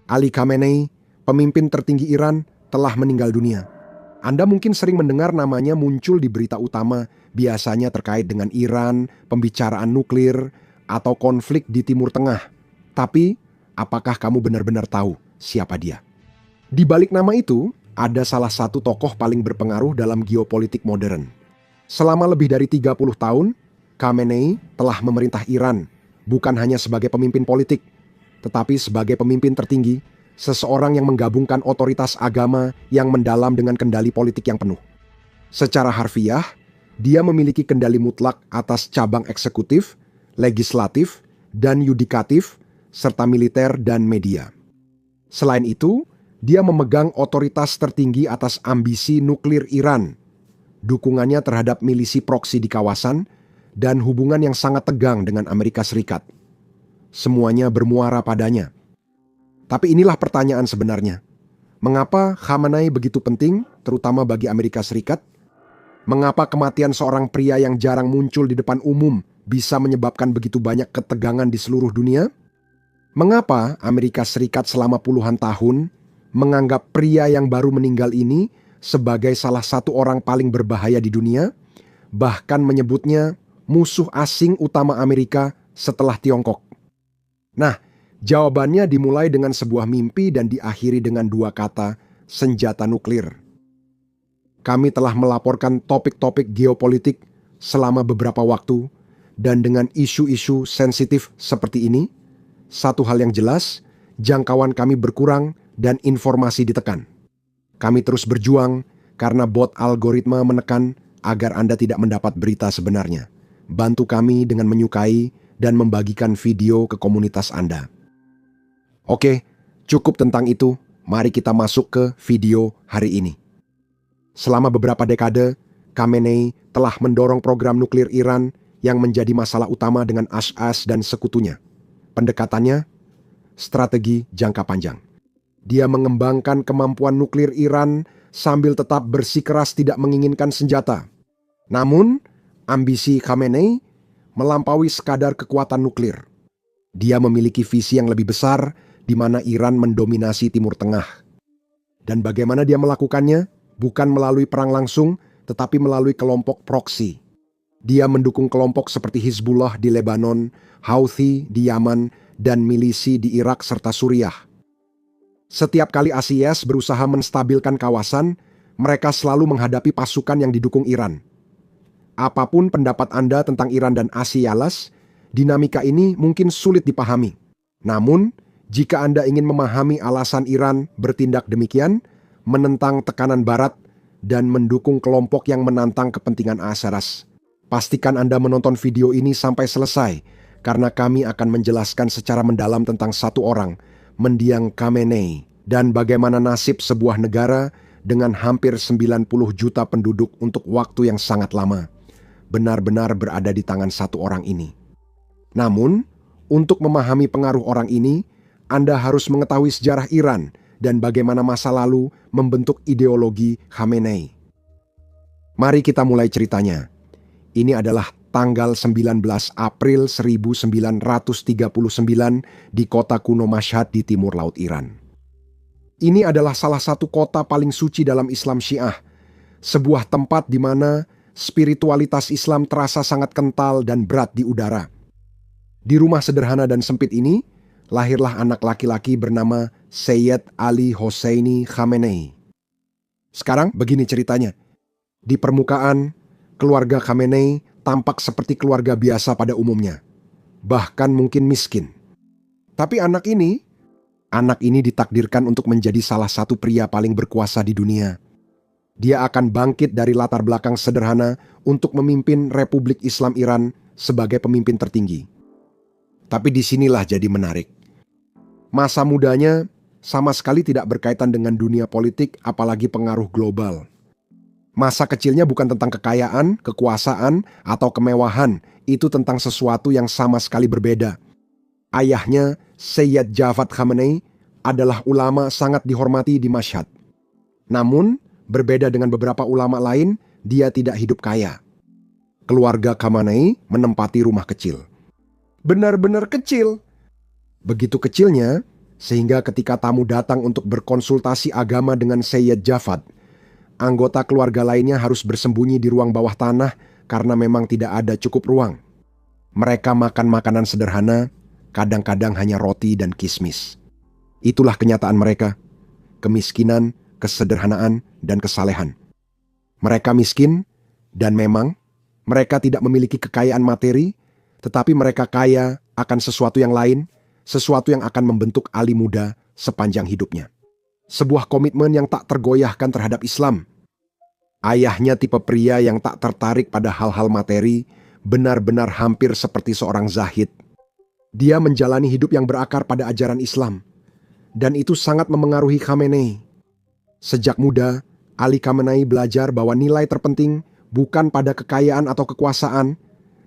Ali Khamenei, pemimpin tertinggi Iran, telah meninggal dunia. Anda mungkin sering mendengar namanya muncul di berita utama, biasanya terkait dengan Iran, pembicaraan nuklir, atau konflik di Timur Tengah. Tapi, apakah kamu benar-benar tahu siapa dia? Di balik nama itu, ada salah satu tokoh paling berpengaruh dalam geopolitik modern. Selama lebih dari 30 tahun, Khamenei telah memerintah Iran, bukan hanya sebagai pemimpin politik, tetapi sebagai pemimpin tertinggi, seseorang yang menggabungkan otoritas agama yang mendalam dengan kendali politik yang penuh. Secara harfiah, dia memiliki kendali mutlak atas cabang eksekutif, legislatif, dan yudikatif, serta militer dan media. Selain itu, dia memegang otoritas tertinggi atas ambisi nuklir Iran, dukungannya terhadap milisi proksi di kawasan, dan hubungan yang sangat tegang dengan Amerika Serikat. Semuanya bermuara padanya. Tapi inilah pertanyaan sebenarnya. Mengapa Khamenei begitu penting, terutama bagi Amerika Serikat? Mengapa kematian seorang pria yang jarang muncul di depan umum bisa menyebabkan begitu banyak ketegangan di seluruh dunia? Mengapa Amerika Serikat selama puluhan tahun menganggap pria yang baru meninggal ini sebagai salah satu orang paling berbahaya di dunia, bahkan menyebutnya musuh asing utama Amerika setelah Tiongkok? Nah, jawabannya dimulai dengan sebuah mimpi dan diakhiri dengan dua kata, senjata nuklir. Kami telah melaporkan topik-topik geopolitik selama beberapa waktu, dan dengan isu-isu sensitif seperti ini, satu hal yang jelas, jangkauan kami berkurang dan informasi ditekan. Kami terus berjuang karena bot algoritma menekan agar Anda tidak mendapat berita sebenarnya. Bantu kami dengan menyukai dan membagikan video ke komunitas Anda. Oke, cukup tentang itu. Mari kita masuk ke video hari ini. Selama beberapa dekade, Khamenei telah mendorong program nuklir Iran yang menjadi masalah utama dengan Ash'as dan sekutunya. Pendekatannya, strategi jangka panjang. Dia mengembangkan kemampuan nuklir Iran sambil tetap bersikeras tidak menginginkan senjata. Namun, ambisi Khamenei melampaui sekadar kekuatan nuklir. Dia memiliki visi yang lebih besar di mana Iran mendominasi Timur Tengah. Dan bagaimana dia melakukannya? Bukan melalui perang langsung, tetapi melalui kelompok proksi. Dia mendukung kelompok seperti Hizbullah di Lebanon, Houthi di Yaman, dan milisi di Irak serta Suriah. Setiap kali IS berusaha menstabilkan kawasan, mereka selalu menghadapi pasukan yang didukung Iran. Apapun pendapat Anda tentang Iran dan IS, dinamika ini mungkin sulit dipahami. Namun, jika Anda ingin memahami alasan Iran bertindak demikian, menentang tekanan Barat, dan mendukung kelompok yang menantang kepentingan IS, pastikan Anda menonton video ini sampai selesai, karena kami akan menjelaskan secara mendalam tentang satu orang, mendiang Khamenei, dan bagaimana nasib sebuah negara dengan hampir 90 juta penduduk untuk waktu yang sangat lama benar-benar berada di tangan satu orang ini. Namun, untuk memahami pengaruh orang ini, Anda harus mengetahui sejarah Iran dan bagaimana masa lalu membentuk ideologi Khamenei. Mari kita mulai ceritanya. Ini adalah tanggal 19 April 1939 di kota kuno Mashhad di timur laut Iran. Ini adalah salah satu kota paling suci dalam Islam Syiah, sebuah tempat di mana spiritualitas Islam terasa sangat kental dan berat di udara. Di rumah sederhana dan sempit ini, lahirlah anak laki-laki bernama Sayyid Ali Hosseini Khamenei. Sekarang begini ceritanya. Di permukaan, keluarga Khamenei tampak seperti keluarga biasa pada umumnya, bahkan mungkin miskin. Tapi anak ini ditakdirkan untuk menjadi salah satu pria paling berkuasa di dunia. Dia akan bangkit dari latar belakang sederhana untuk memimpin Republik Islam Iran sebagai pemimpin tertinggi. Tapi disinilah jadi menarik. Masa mudanya sama sekali tidak berkaitan dengan dunia politik, apalagi pengaruh global. Masa kecilnya bukan tentang kekayaan, kekuasaan, atau kemewahan. Itu tentang sesuatu yang sama sekali berbeda. Ayahnya, Sayyid Javad Khamenei, adalah ulama sangat dihormati di Mashhad. Namun, berbeda dengan beberapa ulama lain, dia tidak hidup kaya. Keluarga Khamenei menempati rumah kecil. Benar-benar kecil. Begitu kecilnya, Sehingga ketika tamu datang untuk berkonsultasi agama dengan Sayyid Javad, anggota keluarga lainnya harus bersembunyi di ruang bawah tanah karena memang tidak ada cukup ruang. Mereka makan makanan sederhana, kadang-kadang hanya roti dan kismis. Itulah kenyataan mereka, kemiskinan, kesederhanaan, dan kesalehan. Mereka miskin, dan memang mereka tidak memiliki kekayaan materi, tetapi mereka kaya akan sesuatu yang lain, sesuatu yang akan membentuk Ali muda sepanjang hidupnya. Sebuah komitmen yang tak tergoyahkan terhadap Islam. Ayahnya tipe pria yang tak tertarik pada hal-hal materi, benar-benar hampir seperti seorang zahid. Dia menjalani hidup yang berakar pada ajaran Islam, dan itu sangat memengaruhi Khamenei. Sejak muda, Ali Khamenei belajar bahwa nilai terpenting bukan pada kekayaan atau kekuasaan,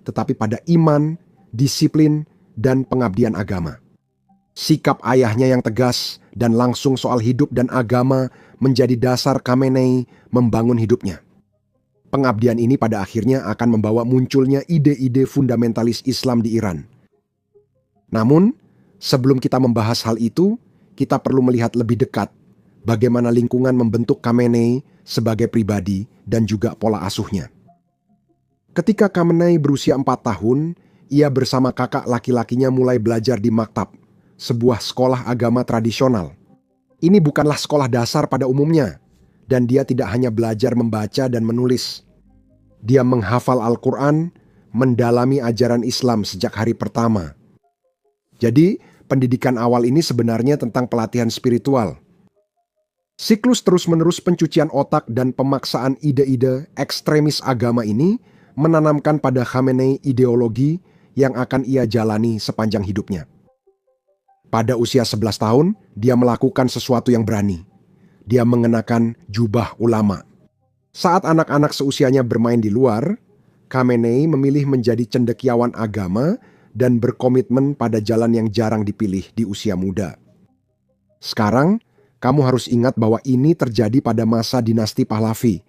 tetapi pada iman, disiplin, dan pengabdian agama. Sikap ayahnya yang tegas dan langsung soal hidup dan agama menjadi dasar Khamenei membangun hidupnya. Pengabdian ini pada akhirnya akan membawa munculnya ide-ide fundamentalis Islam di Iran. Namun, sebelum kita membahas hal itu, kita perlu melihat lebih dekat bagaimana lingkungan membentuk Khamenei sebagai pribadi dan juga pola asuhnya. Ketika Khamenei berusia 4 tahun, ia bersama kakak laki-lakinya mulai belajar di maktab, sebuah sekolah agama tradisional. Ini bukanlah sekolah dasar pada umumnya, dan dia tidak hanya belajar membaca dan menulis. Dia menghafal Al-Quran, mendalami ajaran Islam sejak hari pertama. Jadi, pendidikan awal ini sebenarnya tentang pelatihan spiritual. Siklus terus-menerus pencucian otak dan pemaksaan ide-ide ekstremis agama ini menanamkan pada Khamenei ideologi yang akan ia jalani sepanjang hidupnya. Pada usia 11 tahun, dia melakukan sesuatu yang berani. Dia mengenakan jubah ulama. Saat anak-anak seusianya bermain di luar, Khamenei memilih menjadi cendekiawan agama dan berkomitmen pada jalan yang jarang dipilih di usia muda. Sekarang, kamu harus ingat bahwa ini terjadi pada masa dinasti Pahlavi,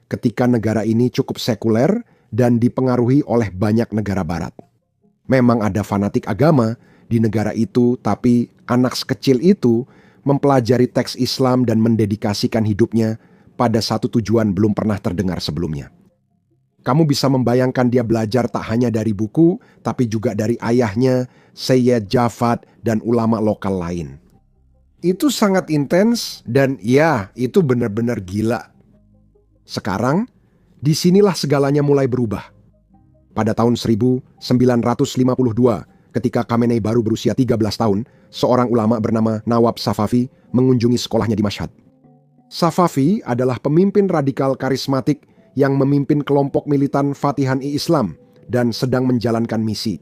ketika negara ini cukup sekuler dan dipengaruhi oleh banyak negara barat. Memang ada fanatik agama di negara itu, tapi anak sekecil itu mempelajari teks Islam dan mendedikasikan hidupnya pada satu tujuan belum pernah terdengar sebelumnya. Kamu bisa membayangkan dia belajar tak hanya dari buku, tapi juga dari ayahnya, Sayyid Javad, dan ulama lokal lain. Itu sangat intens dan ya, itu benar-benar gila. Sekarang, disinilah segalanya mulai berubah. Pada tahun 1952, ketika Khamenei baru berusia 13 tahun, seorang ulama bernama Nawab Safavi mengunjungi sekolahnya di Mashhad. Safavi adalah pemimpin radikal karismatik yang memimpin kelompok militan Fatihan-i Islam dan sedang menjalankan misi.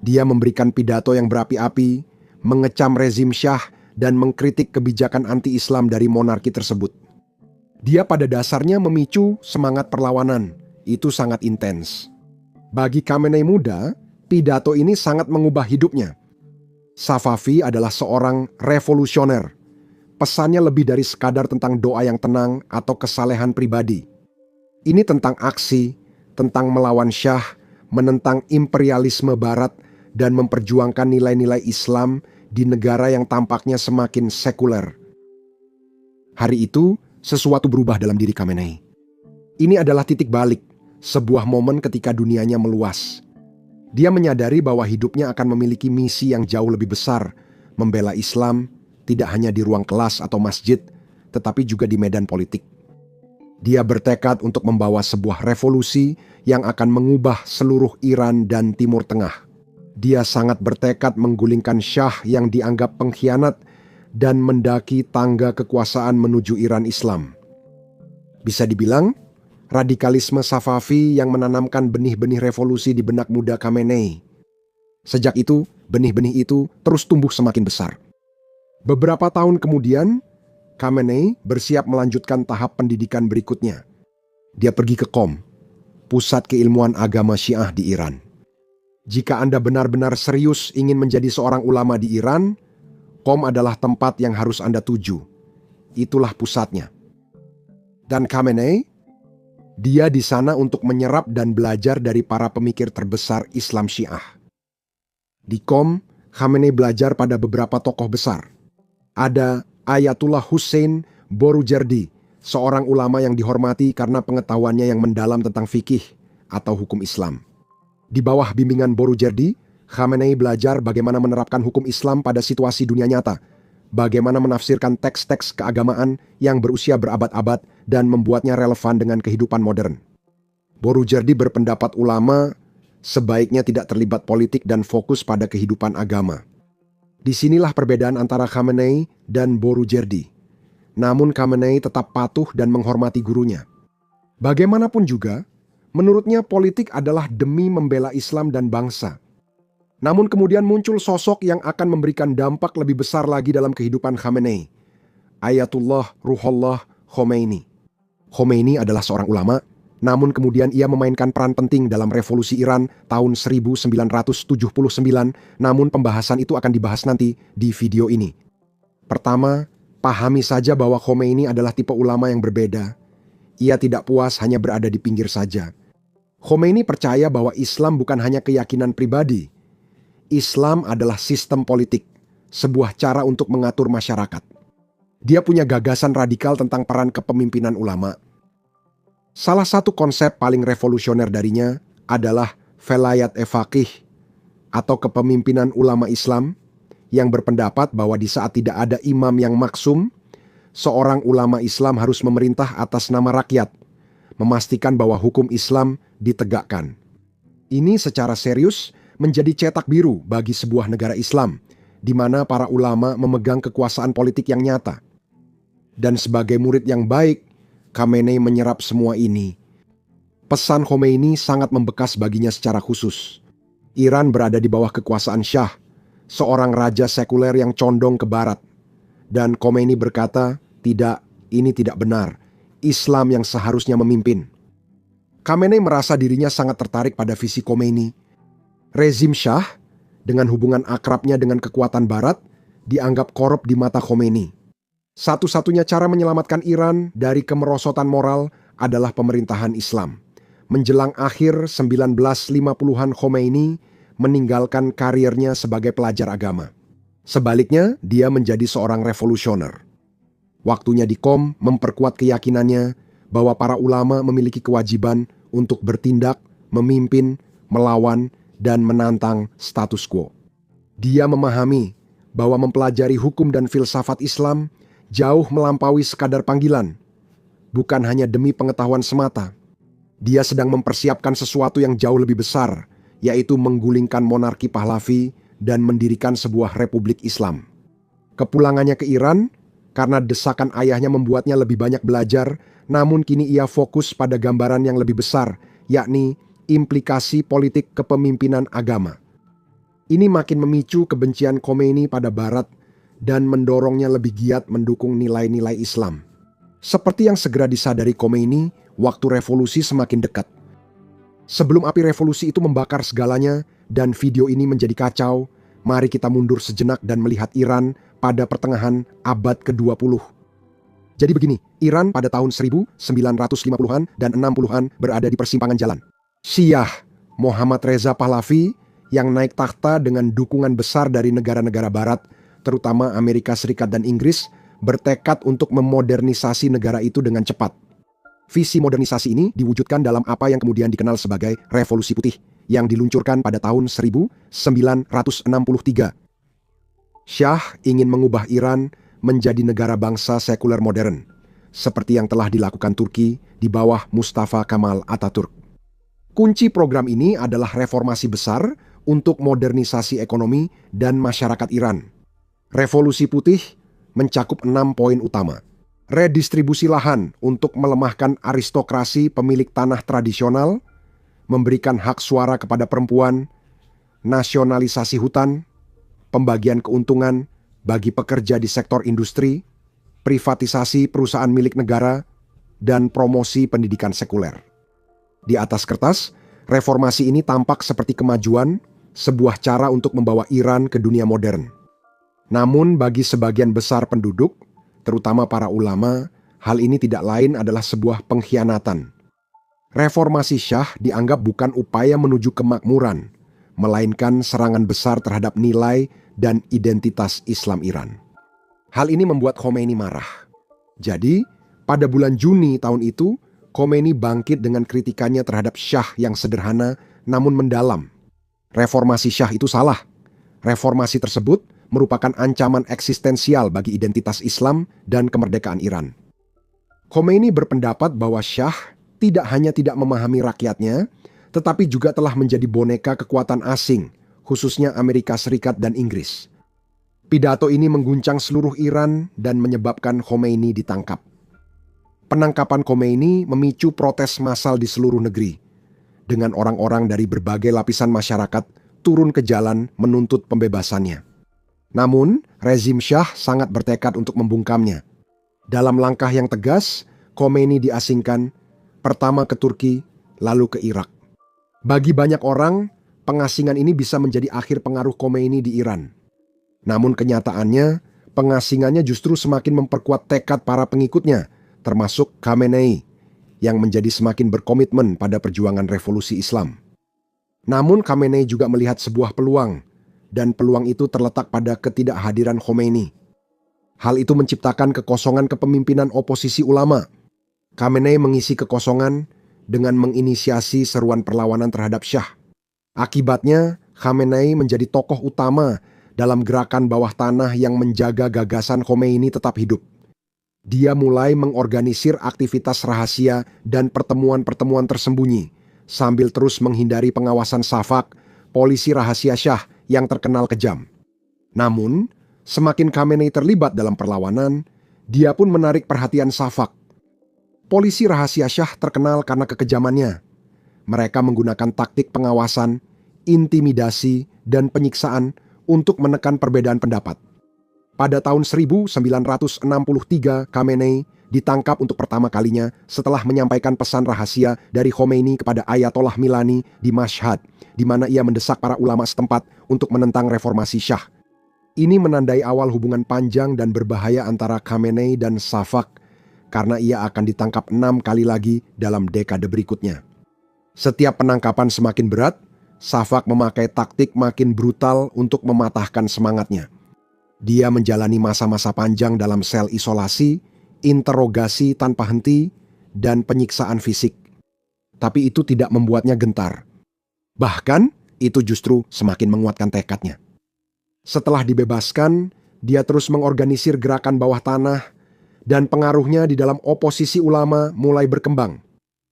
Dia memberikan pidato yang berapi-api, mengecam rezim Syah dan mengkritik kebijakan anti-Islam dari monarki tersebut. Dia pada dasarnya memicu semangat perlawanan. Itu sangat intens. Bagi Khamenei muda, pidato ini sangat mengubah hidupnya. Safavi adalah seorang revolusioner. Pesannya lebih dari sekadar tentang doa yang tenang atau kesalehan pribadi. Ini tentang aksi, tentang melawan Syah, menentang imperialisme barat, dan memperjuangkan nilai-nilai Islam di negara yang tampaknya semakin sekuler. Hari itu, sesuatu berubah dalam diri Khamenei. Ini adalah titik balik, sebuah momen ketika dunianya meluas. Dia menyadari bahwa hidupnya akan memiliki misi yang jauh lebih besar, membela Islam, tidak hanya di ruang kelas atau masjid, tetapi juga di medan politik. Dia bertekad untuk membawa sebuah revolusi yang akan mengubah seluruh Iran dan Timur Tengah. Dia sangat bertekad menggulingkan Syah yang dianggap pengkhianat dan mendaki tangga kekuasaan menuju Iran Islam. Bisa dibilang, radikalisme Safavi yang menanamkan benih-benih revolusi di benak muda Khamenei. Sejak itu, benih-benih itu terus tumbuh semakin besar. Beberapa tahun kemudian, Khamenei bersiap melanjutkan tahap pendidikan berikutnya. Dia pergi ke Qom, pusat keilmuan agama Syiah di Iran. Jika Anda benar-benar serius ingin menjadi seorang ulama di Iran, Qom adalah tempat yang harus Anda tuju. Itulah pusatnya. Dan Khamenei, dia di sana untuk menyerap dan belajar dari para pemikir terbesar Islam Syiah. Di Qom, Khamenei belajar pada beberapa tokoh besar, Ada Ayatullah Hussein Borujerdi, seorang ulama yang dihormati karena pengetahuannya yang mendalam tentang fikih atau hukum Islam. Di bawah bimbingan Borujerdi, Khamenei belajar bagaimana menerapkan hukum Islam pada situasi dunia nyata, bagaimana menafsirkan teks-teks keagamaan yang berusia berabad-abad dan membuatnya relevan dengan kehidupan modern. Borujerdi berpendapat ulama sebaiknya tidak terlibat politik dan fokus pada kehidupan agama. Disinilah perbedaan antara Khamenei dan Borujerdi. Namun Khamenei tetap patuh dan menghormati gurunya. Bagaimanapun juga, menurutnya politik adalah demi membela Islam dan bangsa. Namun kemudian muncul sosok yang akan memberikan dampak lebih besar lagi dalam kehidupan Khamenei, Ayatullah Ruhollah Khomeini. Khomeini adalah seorang ulama, namun kemudian ia memainkan peran penting dalam revolusi Iran tahun 1979, namun pembahasan itu akan dibahas nanti di video ini. Pertama, pahami saja bahwa Khomeini adalah tipe ulama yang berbeda. Ia tidak puas hanya berada di pinggir saja. Khomeini percaya bahwa Islam bukan hanya keyakinan pribadi. Islam adalah sistem politik, sebuah cara untuk mengatur masyarakat. Dia punya gagasan radikal tentang peran kepemimpinan ulama. Salah satu konsep paling revolusioner darinya adalah Velayat-e-Faqih atau kepemimpinan ulama Islam yang berpendapat bahwa di saat tidak ada imam yang maksum, seorang ulama Islam harus memerintah atas nama rakyat, memastikan bahwa hukum Islam ditegakkan. Ini secara serius menjadi cetak biru bagi sebuah negara Islam, di mana para ulama memegang kekuasaan politik yang nyata. Dan sebagai murid yang baik, Khamenei menyerap semua ini. Pesan Khomeini sangat membekas baginya secara khusus. Iran berada di bawah kekuasaan Shah, seorang raja sekuler yang condong ke barat. Dan Khomeini berkata, tidak, ini tidak benar. Islam yang seharusnya memimpin. Khamenei merasa dirinya sangat tertarik pada visi Khomeini. Rezim Shah, dengan hubungan akrabnya dengan kekuatan barat, dianggap korup di mata Khomeini. Satu-satunya cara menyelamatkan Iran dari kemerosotan moral adalah pemerintahan Islam. Menjelang akhir 1950-an Khomeini meninggalkan karirnya sebagai pelajar agama. Sebaliknya, dia menjadi seorang revolusioner. Waktunya di Qom memperkuat keyakinannya bahwa para ulama memiliki kewajiban untuk bertindak, memimpin, melawan, dan menantang status quo. Dia memahami bahwa mempelajari hukum dan filsafat Islam jauh melampaui sekadar panggilan, bukan hanya demi pengetahuan semata. Dia sedang mempersiapkan sesuatu yang jauh lebih besar, yaitu menggulingkan monarki Pahlavi dan mendirikan sebuah republik Islam. Kepulangannya ke Iran, karena desakan ayahnya membuatnya lebih banyak belajar, namun kini ia fokus pada gambaran yang lebih besar, yakni implikasi politik kepemimpinan agama. Ini makin memicu kebencian Khomeini pada Barat, dan mendorongnya lebih giat mendukung nilai-nilai Islam. Seperti yang segera disadari Khomeini, waktu revolusi semakin dekat. Sebelum api revolusi itu membakar segalanya dan video ini menjadi kacau, mari kita mundur sejenak dan melihat Iran pada pertengahan abad ke-20. Jadi begini, Iran pada tahun 1950-an dan 60-an berada di persimpangan jalan. Syiah Muhammad Reza Pahlavi yang naik takhta dengan dukungan besar dari negara-negara barat, terutama Amerika Serikat dan Inggris, bertekad untuk memodernisasi negara itu dengan cepat. Visi modernisasi ini diwujudkan dalam apa yang kemudian dikenal sebagai Revolusi Putih, yang diluncurkan pada tahun 1963. Shah ingin mengubah Iran menjadi negara bangsa sekuler modern, seperti yang telah dilakukan Turki di bawah Mustafa Kemal Atatürk. Kunci program ini adalah reformasi besar untuk modernisasi ekonomi dan masyarakat Iran. Revolusi Putih mencakup 6 poin utama. Redistribusi lahan untuk melemahkan aristokrasi pemilik tanah tradisional, memberikan hak suara kepada perempuan, nasionalisasi hutan, pembagian keuntungan bagi pekerja di sektor industri, privatisasi perusahaan milik negara, dan promosi pendidikan sekuler. Di atas kertas, reformasi ini tampak seperti kemajuan, sebuah cara untuk membawa Iran ke dunia modern. Namun bagi sebagian besar penduduk, terutama para ulama, hal ini tidak lain adalah sebuah pengkhianatan. Reformasi Shah dianggap bukan upaya menuju kemakmuran, melainkan serangan besar terhadap nilai dan identitas Islam Iran. Hal ini membuat Khomeini marah. Jadi, pada bulan Juni tahun itu, Khomeini bangkit dengan kritikannya terhadap Syah yang sederhana namun mendalam. Reformasi Syah itu salah. Reformasi tersebut merupakan ancaman eksistensial bagi identitas Islam dan kemerdekaan Iran. Khomeini berpendapat bahwa Syah tidak hanya tidak memahami rakyatnya, tetapi juga telah menjadi boneka kekuatan asing, khususnya Amerika Serikat dan Inggris. Pidato ini mengguncang seluruh Iran dan menyebabkan Khomeini ditangkap. Penangkapan Khomeini memicu protes massal di seluruh negeri, dengan orang-orang dari berbagai lapisan masyarakat turun ke jalan menuntut pembebasannya. Namun, rezim Syah sangat bertekad untuk membungkamnya. Dalam langkah yang tegas, Khomeini diasingkan, pertama ke Turki, lalu ke Irak. Bagi banyak orang, pengasingan ini bisa menjadi akhir pengaruh Khomeini di Iran. Namun kenyataannya, pengasingannya justru semakin memperkuat tekad para pengikutnya, termasuk Khamenei, yang menjadi semakin berkomitmen pada perjuangan revolusi Islam. Namun Khamenei juga melihat sebuah peluang, dan peluang itu terletak pada ketidakhadiran Khomeini. Hal itu menciptakan kekosongan kepemimpinan oposisi ulama. Khamenei mengisi kekosongan dengan menginisiasi seruan perlawanan terhadap Syah. Akibatnya, Khamenei menjadi tokoh utama dalam gerakan bawah tanah yang menjaga gagasan Khomeini tetap hidup. Dia mulai mengorganisir aktivitas rahasia dan pertemuan-pertemuan tersembunyi, sambil terus menghindari pengawasan Safak, polisi rahasia Syah yang terkenal kejam. Namun, semakin Khamenei terlibat dalam perlawanan, dia pun menarik perhatian Safak. Polisi rahasia Syah terkenal karena kekejamannya. Mereka menggunakan taktik pengawasan, intimidasi, dan penyiksaan untuk menekan perbedaan pendapat. Pada tahun 1963, Khamenei ditangkap untuk pertama kalinya setelah menyampaikan pesan rahasia dari Khomeini kepada Ayatollah Milani di Mashhad, di mana ia mendesak para ulama setempat untuk menentang reformasi Syah. Ini menandai awal hubungan panjang dan berbahaya antara Khamenei dan Safak, karena ia akan ditangkap 6 kali lagi dalam dekade berikutnya. Setiap penangkapan semakin berat, Safak memakai taktik makin brutal untuk mematahkan semangatnya. Dia menjalani masa-masa panjang dalam sel isolasi, interogasi tanpa henti, dan penyiksaan fisik. Tapi itu tidak membuatnya gentar. Bahkan, itu justru semakin menguatkan tekadnya. Setelah dibebaskan, dia terus mengorganisir gerakan bawah tanah, dan pengaruhnya di dalam oposisi ulama mulai berkembang.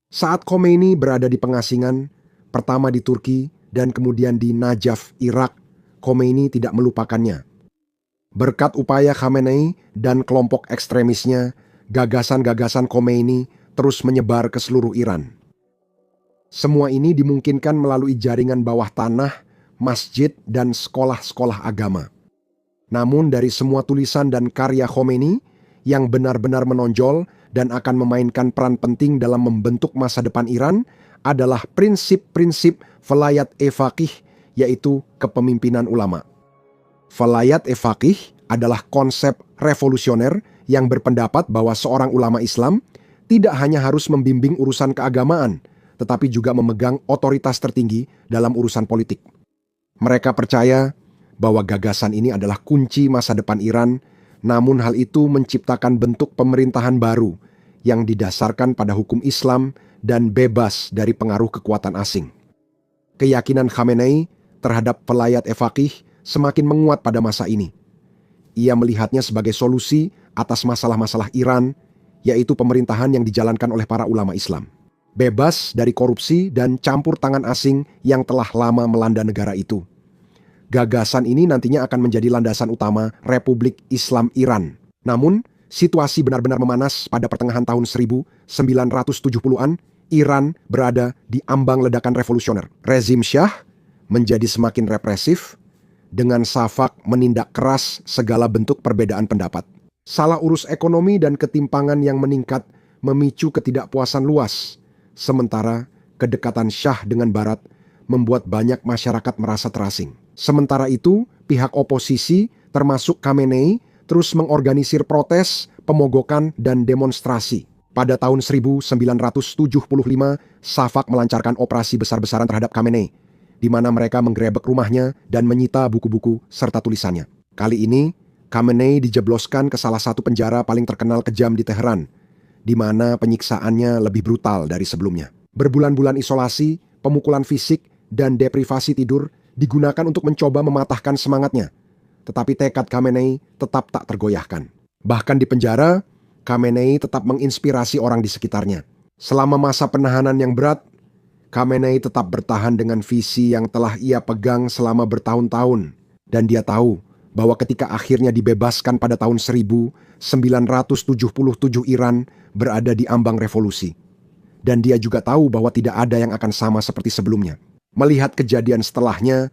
Saat Khomeini berada di pengasingan, pertama di Turki dan kemudian di Najaf, Irak, Khomeini tidak melupakannya. Berkat upaya Khamenei dan kelompok ekstremisnya, gagasan-gagasan Khomeini terus menyebar ke seluruh Iran. Semua ini dimungkinkan melalui jaringan bawah tanah, masjid, dan sekolah-sekolah agama. Namun dari semua tulisan dan karya Khomeini yang benar-benar menonjol dan akan memainkan peran penting dalam membentuk masa depan Iran adalah prinsip-prinsip Velayat-e-Faqih, yaitu kepemimpinan ulama. Velayat-e-Faqih adalah konsep revolusioner yang berpendapat bahwa seorang ulama Islam tidak hanya harus membimbing urusan keagamaan, tetapi juga memegang otoritas tertinggi dalam urusan politik. Mereka percaya bahwa gagasan ini adalah kunci masa depan Iran, namun hal itu menciptakan bentuk pemerintahan baru yang didasarkan pada hukum Islam dan bebas dari pengaruh kekuatan asing. Keyakinan Khamenei terhadap Velayat-e-Faqih semakin menguat pada masa ini. Ia melihatnya sebagai solusi atas masalah-masalah Iran, yaitu pemerintahan yang dijalankan oleh para ulama Islam. Bebas dari korupsi dan campur tangan asing yang telah lama melanda negara itu. Gagasan ini nantinya akan menjadi landasan utama Republik Islam Iran. Namun, situasi benar-benar memanas pada pertengahan tahun 1970-an, Iran berada di ambang ledakan revolusioner. Rezim Syah menjadi semakin represif, dengan Safak menindak keras segala bentuk perbedaan pendapat. Salah urus ekonomi dan ketimpangan yang meningkat memicu ketidakpuasan luas, sementara kedekatan Syah dengan Barat membuat banyak masyarakat merasa terasing. Sementara itu, pihak oposisi termasuk Khamenei terus mengorganisir protes, pemogokan, dan demonstrasi. Pada tahun 1975, Safak melancarkan operasi besar-besaran terhadap Khamenei, di mana mereka menggerebek rumahnya dan menyita buku-buku serta tulisannya. Kali ini, Khamenei dijebloskan ke salah satu penjara paling terkenal kejam di Teheran, di mana penyiksaannya lebih brutal dari sebelumnya. Berbulan-bulan isolasi, pemukulan fisik, dan deprivasi tidur digunakan untuk mencoba mematahkan semangatnya. Tetapi tekad Khamenei tetap tak tergoyahkan. Bahkan di penjara, Khamenei tetap menginspirasi orang di sekitarnya. Selama masa penahanan yang berat, Khamenei tetap bertahan dengan visi yang telah ia pegang selama bertahun-tahun. Dan dia tahu bahwa ketika akhirnya dibebaskan pada tahun 1977 Iran berada di ambang revolusi. Dan dia juga tahu bahwa tidak ada yang akan sama seperti sebelumnya. Melihat kejadian setelahnya,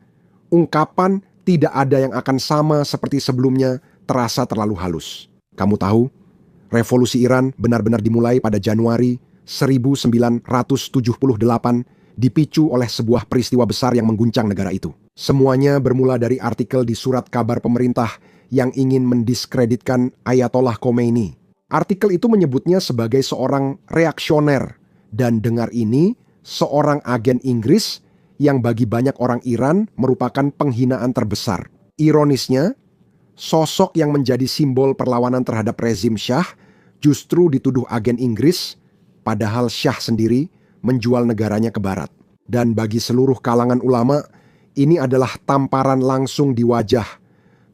ungkapan tidak ada yang akan sama seperti sebelumnya terasa terlalu halus. Kamu tahu, revolusi Iran benar-benar dimulai pada Januari 1978 dipicu oleh sebuah peristiwa besar yang mengguncang negara itu. Semuanya bermula dari artikel di surat kabar pemerintah yang ingin mendiskreditkan Ayatollah Khomeini. Artikel itu menyebutnya sebagai seorang reaksioner dan dengar ini seorang agen Inggris yang bagi banyak orang Iran merupakan penghinaan terbesar. Ironisnya, sosok yang menjadi simbol perlawanan terhadap rezim Syah justru dituduh agen Inggris, padahal Syah sendiri menjual negaranya ke barat. Dan bagi seluruh kalangan ulama, ini adalah tamparan langsung di wajah,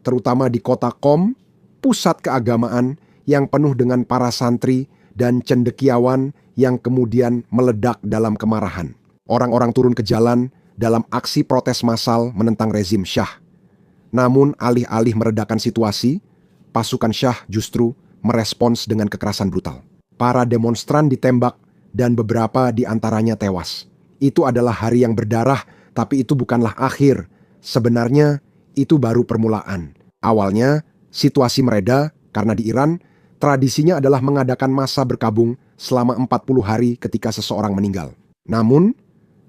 terutama di kota Qom, pusat keagamaan yang penuh dengan para santri dan cendekiawan yang kemudian meledak dalam kemarahan. Orang-orang turun ke jalan dalam aksi protes massal menentang rezim Syah. Namun alih-alih meredakan situasi, pasukan Syah justru merespons dengan kekerasan brutal. Para demonstran ditembak dan beberapa di antaranya tewas. Itu adalah hari yang berdarah, tapi itu bukanlah akhir. Sebenarnya itu baru permulaan. Awalnya situasi mereda karena di Iran tradisinya adalah mengadakan masa berkabung selama 40 hari ketika seseorang meninggal. Namun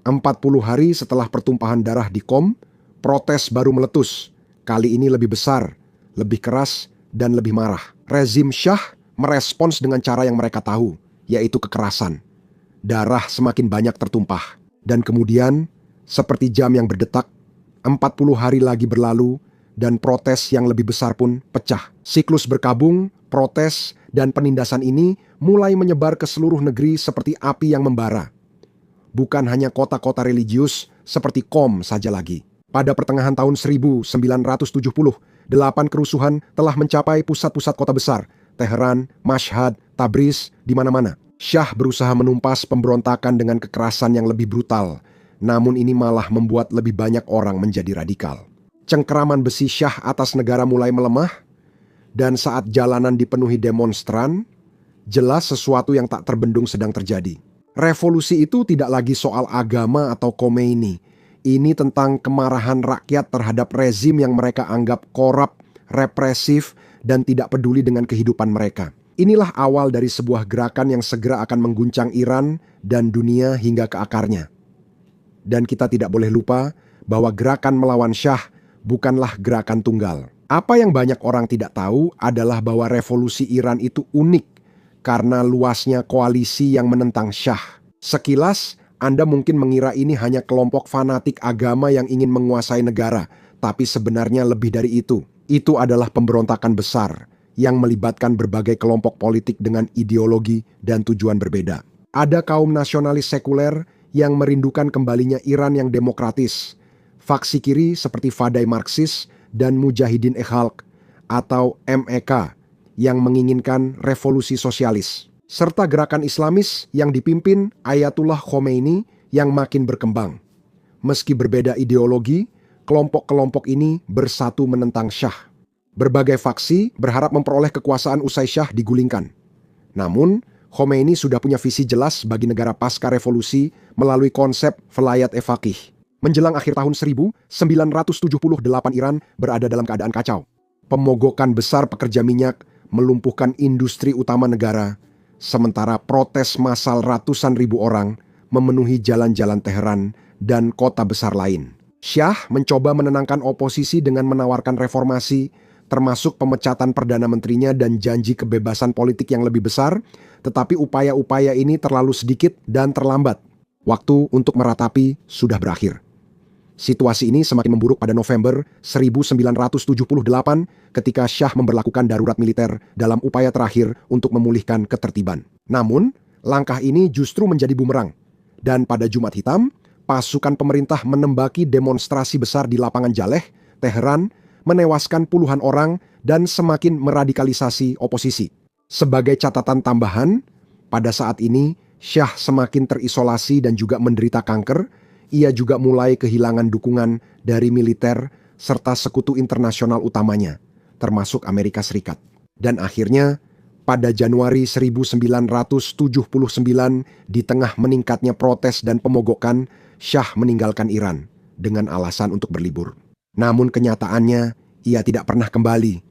40 hari setelah pertumpahan darah di Qom, protes baru meletus. Kali ini lebih besar, lebih keras, dan lebih marah. Rezim Syah merespons dengan cara yang mereka tahu, yaitu kekerasan. Darah semakin banyak tertumpah. Dan kemudian, seperti jam yang berdetak, 40 hari lagi berlalu, dan protes yang lebih besar pun pecah. Siklus berkabung, protes, dan penindasan ini mulai menyebar ke seluruh negeri seperti api yang membara. Bukan hanya kota-kota religius seperti Qom saja lagi. Pada pertengahan tahun 1970, 8 kerusuhan telah mencapai pusat-pusat kota besar, Teheran, Mashhad, Tabriz, di mana-mana. Syah berusaha menumpas pemberontakan dengan kekerasan yang lebih brutal, namun ini malah membuat lebih banyak orang menjadi radikal. Cengkeraman besi Syah atas negara mulai melemah, dan saat jalanan dipenuhi demonstran, jelas sesuatu yang tak terbendung sedang terjadi. Revolusi itu tidak lagi soal agama atau Khomeini. Ini tentang kemarahan rakyat terhadap rezim yang mereka anggap korup, represif, dan tidak peduli dengan kehidupan mereka. Inilah awal dari sebuah gerakan yang segera akan mengguncang Iran dan dunia hingga ke akarnya. Dan kita tidak boleh lupa bahwa gerakan melawan Syah bukanlah gerakan tunggal. Apa yang banyak orang tidak tahu adalah bahwa revolusi Iran itu unik karena luasnya koalisi yang menentang Syah. Sekilas, Anda mungkin mengira ini hanya kelompok fanatik agama yang ingin menguasai negara, tapi sebenarnya lebih dari itu. Itu adalah pemberontakan besar yang melibatkan berbagai kelompok politik dengan ideologi dan tujuan berbeda. Ada kaum nasionalis sekuler yang merindukan kembalinya Iran yang demokratis. Faksi kiri seperti Fadai Marxis dan Mujahidin Ekhalq atau MEK yang menginginkan revolusi sosialis. Serta gerakan Islamis yang dipimpin Ayatullah Khomeini yang makin berkembang. Meski berbeda ideologi, kelompok-kelompok ini bersatu menentang Syah. Berbagai faksi berharap memperoleh kekuasaan usai Syah digulingkan. Namun, Khomeini sudah punya visi jelas bagi negara pasca revolusi melalui konsep Velayat-e-Faqih. Menjelang akhir tahun 1978 Iran berada dalam keadaan kacau. Pemogokan besar pekerja minyak melumpuhkan industri utama negara, sementara protes massal ratusan ribu orang memenuhi jalan-jalan Teheran dan kota besar lain. Syah mencoba menenangkan oposisi dengan menawarkan reformasi, termasuk pemecatan Perdana Menterinya dan janji kebebasan politik yang lebih besar, tetapi upaya-upaya ini terlalu sedikit dan terlambat. Waktu untuk meratapi sudah berakhir. Situasi ini semakin memburuk pada November 1978 ketika Shah memberlakukan darurat militer dalam upaya terakhir untuk memulihkan ketertiban. Namun, langkah ini justru menjadi bumerang. Dan pada Jumat Hitam, pasukan pemerintah menembaki demonstrasi besar di lapangan Jaleh, Teheran, menewaskan puluhan orang dan semakin meradikalisasi oposisi. Sebagai catatan tambahan, pada saat ini Shah semakin terisolasi dan juga menderita kanker. Ia juga mulai kehilangan dukungan dari militer serta sekutu internasional utamanya, termasuk Amerika Serikat. Dan akhirnya, pada Januari 1979, di tengah meningkatnya protes dan pemogokan, Shah meninggalkan Iran dengan alasan untuk berlibur. Namun kenyataannya, ia tidak pernah kembali.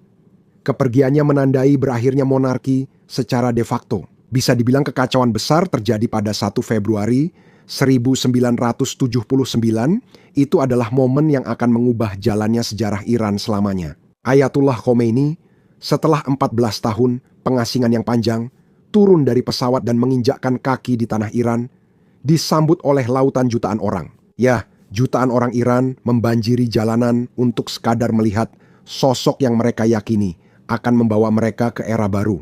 Kepergiannya menandai berakhirnya monarki secara de facto. Bisa dibilang kekacauan besar terjadi pada 1 Februari 1979, itu adalah momen yang akan mengubah jalannya sejarah Iran selamanya. Ayatullah Khomeini, setelah 14 tahun pengasingan yang panjang, turun dari pesawat dan menginjakkan kaki di tanah Iran, disambut oleh lautan jutaan orang. Ya, jutaan orang Iran membanjiri jalanan untuk sekadar melihat sosok yang mereka yakini akan membawa mereka ke era baru.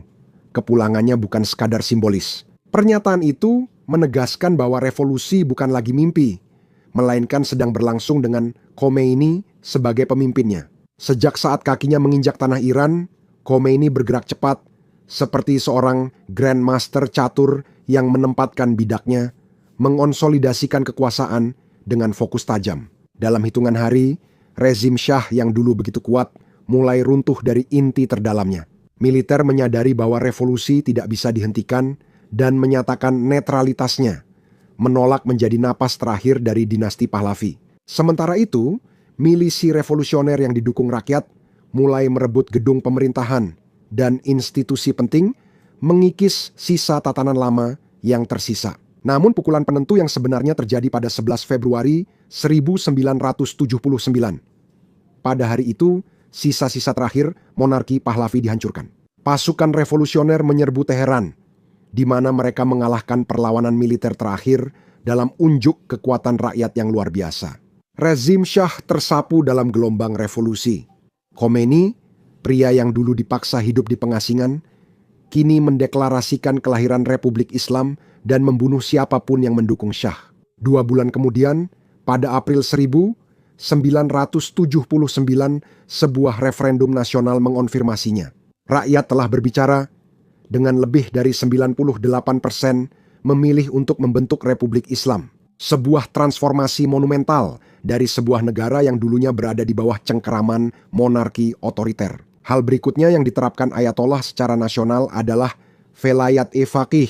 Kepulangannya bukan sekadar simbolis. Pernyataan itu menegaskan bahwa revolusi bukan lagi mimpi, melainkan sedang berlangsung dengan Khomeini sebagai pemimpinnya. Sejak saat kakinya menginjak tanah Iran, Khomeini bergerak cepat, seperti seorang grandmaster catur yang menempatkan bidaknya, mengonsolidasikan kekuasaan dengan fokus tajam. Dalam hitungan hari, rezim Shah yang dulu begitu kuat mulai runtuh dari inti terdalamnya. Militer menyadari bahwa revolusi tidak bisa dihentikan dan menyatakan netralitasnya, menolak menjadi napas terakhir dari dinasti Pahlavi. Sementara itu, milisi revolusioner yang didukung rakyat mulai merebut gedung pemerintahan dan institusi penting, mengikis sisa tatanan lama yang tersisa. Namun pukulan penentu yang sebenarnya terjadi pada 11 Februari 1979. Pada hari itu, sisa-sisa terakhir monarki Pahlavi dihancurkan. Pasukan revolusioner menyerbu Teheran, di mana mereka mengalahkan perlawanan militer terakhir dalam unjuk kekuatan rakyat yang luar biasa. Rezim Shah tersapu dalam gelombang revolusi. Khomeini, pria yang dulu dipaksa hidup di pengasingan, kini mendeklarasikan kelahiran Republik Islam dan membunuh siapapun yang mendukung Shah. 2 bulan kemudian, pada April 1979, sebuah referendum nasional mengonfirmasinya. Rakyat telah berbicara, dengan lebih dari 98% memilih untuk membentuk Republik Islam. Sebuah transformasi monumental dari sebuah negara yang dulunya berada di bawah cengkeraman monarki otoriter. Hal berikutnya yang diterapkan Ayatollah secara nasional adalah Velayat-e-Faqih,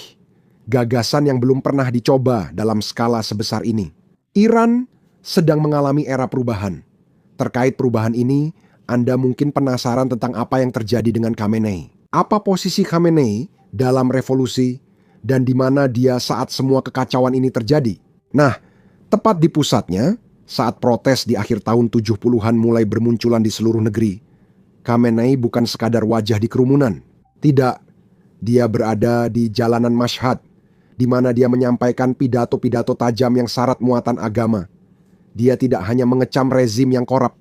gagasan yang belum pernah dicoba dalam skala sebesar ini. Iran sedang mengalami era perubahan. Terkait perubahan ini, Anda mungkin penasaran tentang apa yang terjadi dengan Khamenei. Apa posisi Khamenei dalam revolusi dan di mana dia saat semua kekacauan ini terjadi? Nah, tepat di pusatnya, saat protes di akhir tahun 70-an mulai bermunculan di seluruh negeri, Khamenei bukan sekadar wajah di kerumunan. Tidak, dia berada di jalanan Mashhad, di mana dia menyampaikan pidato-pidato tajam yang syarat muatan agama. Dia tidak hanya mengecam rezim yang korup,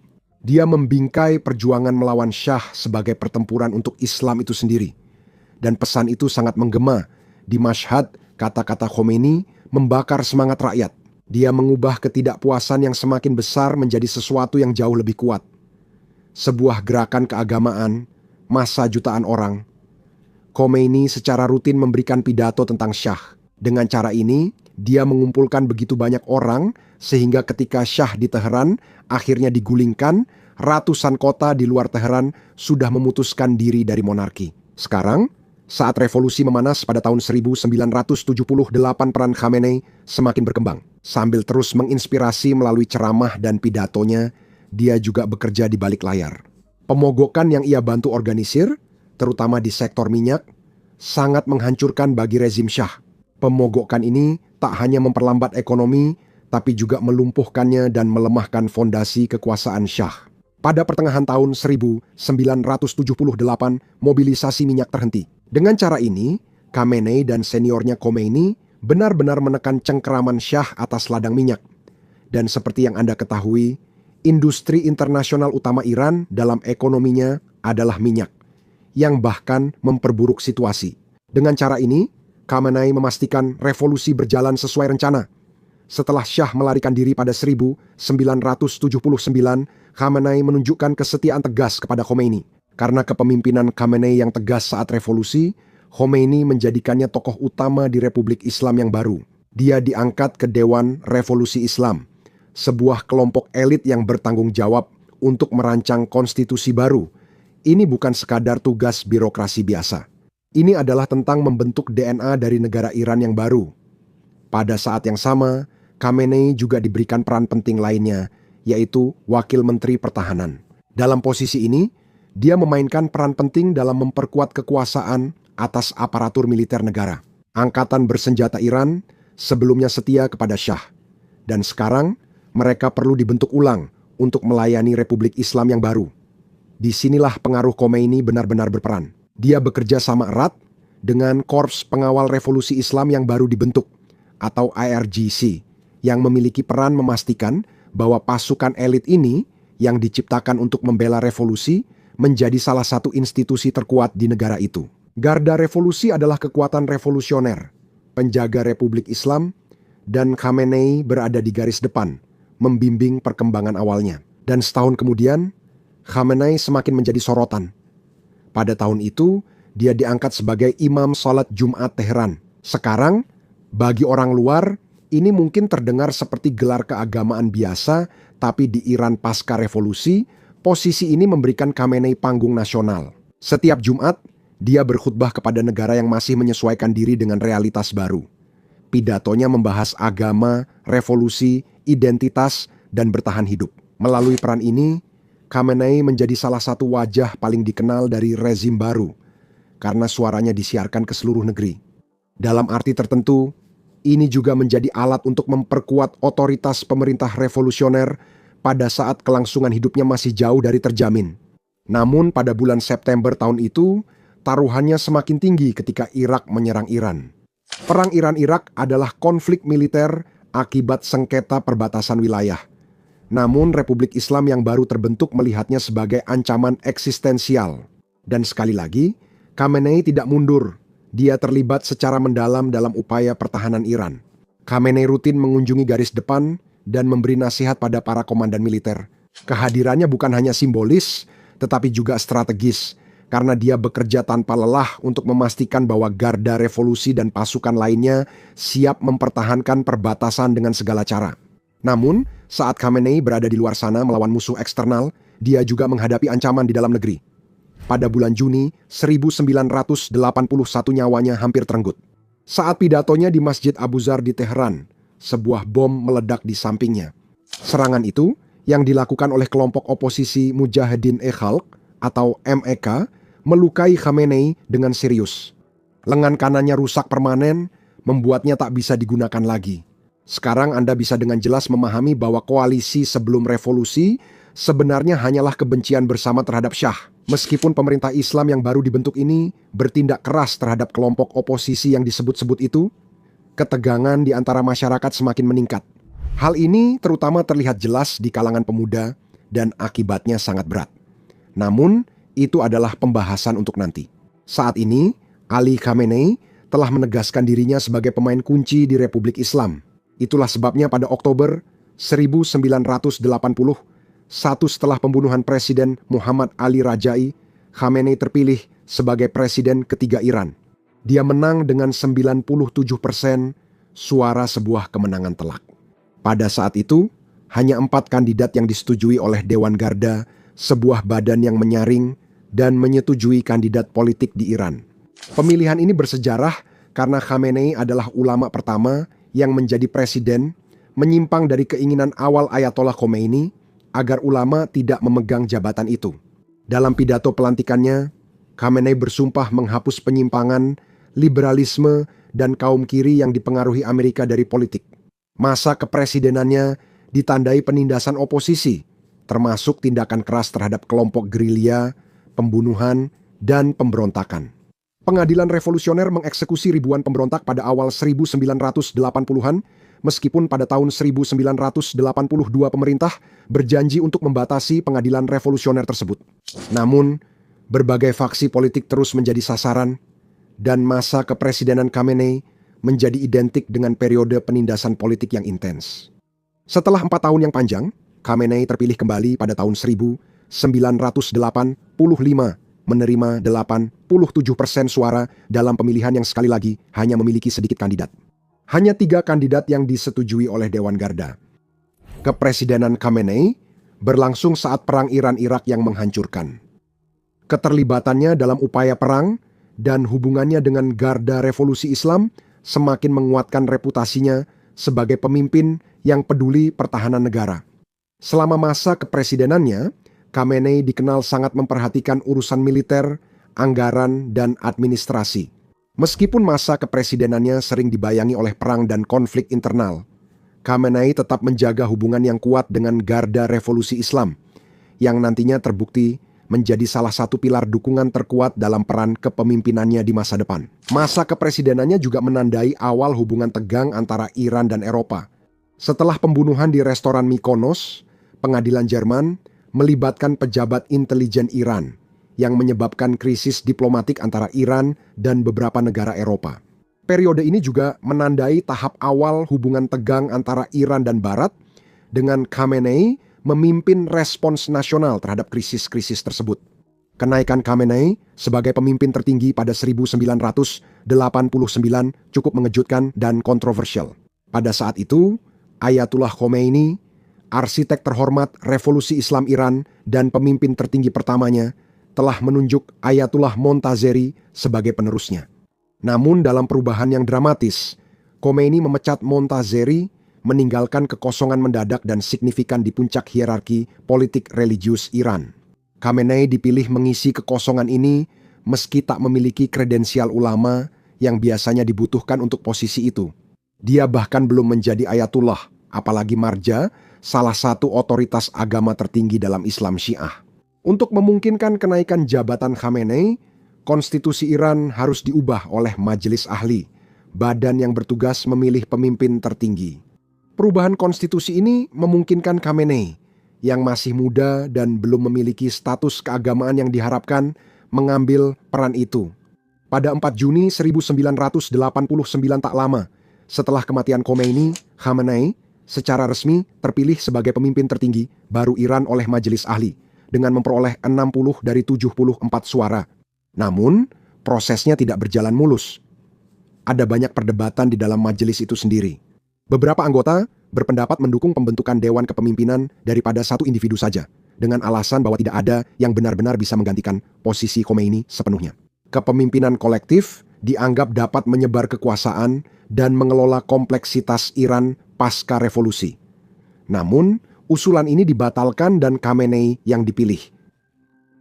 dia membingkai perjuangan melawan Shah sebagai pertempuran untuk Islam itu sendiri. Dan pesan itu sangat menggema. Di Mashhad, kata-kata Khomeini membakar semangat rakyat. Dia mengubah ketidakpuasan yang semakin besar menjadi sesuatu yang jauh lebih kuat. Sebuah gerakan keagamaan, massa jutaan orang. Khomeini secara rutin memberikan pidato tentang Shah. Dengan cara ini, dia mengumpulkan begitu banyak orang sehingga ketika Shah di Teheran akhirnya digulingkan, ratusan kota di luar Teheran sudah memutuskan diri dari monarki. Sekarang, saat revolusi memanas pada tahun 1978, peran Khamenei semakin berkembang. Sambil terus menginspirasi melalui ceramah dan pidatonya, dia juga bekerja di balik layar. Pemogokan yang ia bantu organisir, terutama di sektor minyak, sangat menghancurkan bagi rezim Shah. Pemogokan ini tak hanya memperlambat ekonomi, tapi juga melumpuhkannya dan melemahkan fondasi kekuasaan Shah. Pada pertengahan tahun 1978, mobilisasi minyak terhenti. Dengan cara ini, Khamenei dan seniornya Khomeini benar-benar menekan cengkeraman Shah atas ladang minyak. Dan seperti yang Anda ketahui, industri internasional utama Iran dalam ekonominya adalah minyak, yang bahkan memperburuk situasi. Dengan cara ini, Khamenei memastikan revolusi berjalan sesuai rencana. Setelah Shah melarikan diri pada 1979, Khamenei menunjukkan kesetiaan tegas kepada Khomeini. Karena kepemimpinan Khamenei yang tegas saat revolusi, Khomeini menjadikannya tokoh utama di Republik Islam yang baru. Dia diangkat ke Dewan Revolusi Islam, sebuah kelompok elit yang bertanggung jawab untuk merancang konstitusi baru. Ini bukan sekadar tugas birokrasi biasa. Ini adalah tentang membentuk DNA dari negara Iran yang baru. Pada saat yang sama, Khamenei juga diberikan peran penting lainnya, yaitu Wakil Menteri Pertahanan. Dalam posisi ini, dia memainkan peran penting dalam memperkuat kekuasaan atas aparatur militer negara. Angkatan bersenjata Iran sebelumnya setia kepada Shah, dan sekarang mereka perlu dibentuk ulang untuk melayani Republik Islam yang baru. Disinilah pengaruh Khomeini benar-benar berperan. Dia bekerja sama erat dengan Korps Pengawal Revolusi Islam yang baru dibentuk, atau IRGC, yang memiliki peran memastikan bahwa pasukan elit ini yang diciptakan untuk membela revolusi menjadi salah satu institusi terkuat di negara itu. Garda Revolusi adalah kekuatan revolusioner, penjaga Republik Islam, dan Khamenei berada di garis depan, membimbing perkembangan awalnya. Dan setahun kemudian, Khamenei semakin menjadi sorotan. Pada tahun itu, dia diangkat sebagai Imam Salat Jumat Teheran. Sekarang, bagi orang luar, ini mungkin terdengar seperti gelar keagamaan biasa, tapi di Iran pasca revolusi, posisi ini memberikan Khamenei panggung nasional. Setiap Jumat, dia berkhutbah kepada negara yang masih menyesuaikan diri dengan realitas baru. Pidatonya membahas agama, revolusi, identitas, dan bertahan hidup. Melalui peran ini, Khamenei menjadi salah satu wajah paling dikenal dari rezim baru, karena suaranya disiarkan ke seluruh negeri. Dalam arti tertentu, ini juga menjadi alat untuk memperkuat otoritas pemerintah revolusioner pada saat kelangsungan hidupnya masih jauh dari terjamin. Namun pada bulan September tahun itu, taruhannya semakin tinggi ketika Irak menyerang Iran. Perang Iran-Irak adalah konflik militer akibat sengketa perbatasan wilayah. Namun Republik Islam yang baru terbentuk melihatnya sebagai ancaman eksistensial. Dan sekali lagi, Khamenei tidak mundur. Dia terlibat secara mendalam dalam upaya pertahanan Iran. Khamenei rutin mengunjungi garis depan dan memberi nasihat pada para komandan militer. Kehadirannya bukan hanya simbolis, tetapi juga strategis, karena dia bekerja tanpa lelah untuk memastikan bahwa garda revolusi dan pasukan lainnya siap mempertahankan perbatasan dengan segala cara. Namun, saat Khamenei berada di luar sana melawan musuh eksternal, dia juga menghadapi ancaman di dalam negeri. Pada bulan Juni 1981 nyawanya hampir terenggut. Saat pidatonya di Masjid Abu Zar di Teheran, sebuah bom meledak di sampingnya. Serangan itu, yang dilakukan oleh kelompok oposisi Mujahedin-e-Khalq atau MEK, melukai Khamenei dengan serius. Lengan kanannya rusak permanen, membuatnya tak bisa digunakan lagi. Sekarang Anda bisa dengan jelas memahami bahwa koalisi sebelum revolusi sebenarnya hanyalah kebencian bersama terhadap Shah. Meskipun pemerintah Islam yang baru dibentuk ini bertindak keras terhadap kelompok oposisi yang disebut-sebut itu, ketegangan di antara masyarakat semakin meningkat. Hal ini terutama terlihat jelas di kalangan pemuda dan akibatnya sangat berat. Namun, itu adalah pembahasan untuk nanti. Saat ini, Ali Khamenei telah menegaskan dirinya sebagai pemain kunci di Republik Islam. Itulah sebabnya pada Oktober 1980, satu setelah pembunuhan Presiden Muhammad Ali Rajai, Khamenei terpilih sebagai Presiden ketiga Iran. Dia menang dengan 97% suara, sebuah kemenangan telak. Pada saat itu, hanya 4 kandidat yang disetujui oleh Dewan Garda, sebuah badan yang menyaring dan menyetujui kandidat politik di Iran. Pemilihan ini bersejarah karena Khamenei adalah ulama pertama yang menjadi presiden, menyimpang dari keinginan awal Ayatollah Khomeini agar ulama tidak memegang jabatan itu. Dalam pidato pelantikannya, Khamenei bersumpah menghapus penyimpangan, liberalisme, dan kaum kiri yang dipengaruhi Amerika dari politik. Masa kepresidenannya ditandai penindasan oposisi, termasuk tindakan keras terhadap kelompok gerilya, pembunuhan, dan pemberontakan. Pengadilan revolusioner mengeksekusi ribuan pemberontak pada awal 1980-an, meskipun pada tahun 1982 pemerintah berjanji untuk membatasi pengadilan revolusioner tersebut. Namun, berbagai faksi politik terus menjadi sasaran, dan masa kepresidenan Khamenei menjadi identik dengan periode penindasan politik yang intens. Setelah 4 tahun yang panjang, Khamenei terpilih kembali pada tahun 1985, menerima 87% suara dalam pemilihan yang sekali lagi hanya memiliki sedikit kandidat. Hanya 3 kandidat yang disetujui oleh Dewan Garda. Kepresidenan Khamenei berlangsung saat Perang Iran-Irak yang menghancurkan. Keterlibatannya dalam upaya perang dan hubungannya dengan Garda Revolusi Islam semakin menguatkan reputasinya sebagai pemimpin yang peduli pertahanan negara. Selama masa kepresidenannya, Khamenei dikenal sangat memperhatikan urusan militer, anggaran, dan administrasi. Meskipun masa kepresidenannya sering dibayangi oleh perang dan konflik internal, Khamenei tetap menjaga hubungan yang kuat dengan Garda Revolusi Islam, yang nantinya terbukti menjadi salah satu pilar dukungan terkuat dalam peran kepemimpinannya di masa depan. Masa kepresidenannya juga menandai awal hubungan tegang antara Iran dan Eropa. Setelah pembunuhan di restoran Mykonos, pengadilan Jerman melibatkan pejabat intelijen Iran yang menyebabkan krisis diplomatik antara Iran dan beberapa negara Eropa. Periode ini juga menandai tahap awal hubungan tegang antara Iran dan Barat, dengan Khamenei memimpin respons nasional terhadap krisis-krisis tersebut. Kenaikan Khamenei sebagai pemimpin tertinggi pada 1989 cukup mengejutkan dan kontroversial. Pada saat itu, Ayatullah Khomeini, arsitek terhormat Revolusi Islam Iran dan pemimpin tertinggi pertamanya, telah menunjuk Ayatullah Montazeri sebagai penerusnya. Namun dalam perubahan yang dramatis, Khomeini memecat Montazeri, meninggalkan kekosongan mendadak dan signifikan di puncak hierarki politik religius Iran. Khamenei dipilih mengisi kekosongan ini meski tak memiliki kredensial ulama yang biasanya dibutuhkan untuk posisi itu. Dia bahkan belum menjadi ayatullah, apalagi marja, salah satu otoritas agama tertinggi dalam Islam Syiah. Untuk memungkinkan kenaikan jabatan Khamenei, konstitusi Iran harus diubah oleh Majelis Ahli, badan yang bertugas memilih pemimpin tertinggi. Perubahan konstitusi ini memungkinkan Khamenei, yang masih muda dan belum memiliki status keagamaan yang diharapkan, mengambil peran itu. Pada 4 Juni 1989 tak lama, setelah kematian Khomeini, Khamenei secara resmi terpilih sebagai pemimpin tertinggi baru Iran oleh Majelis Ahli, dengan memperoleh 60 dari 74 suara. Namun, prosesnya tidak berjalan mulus. Ada banyak perdebatan di dalam majelis itu sendiri. Beberapa anggota berpendapat mendukung pembentukan Dewan Kepemimpinan daripada satu individu saja, dengan alasan bahwa tidak ada yang benar-benar bisa menggantikan posisi Khomeini sepenuhnya. Kepemimpinan kolektif dianggap dapat menyebar kekuasaan dan mengelola kompleksitas Iran pasca revolusi. Namun, usulan ini dibatalkan dan Khamenei yang dipilih.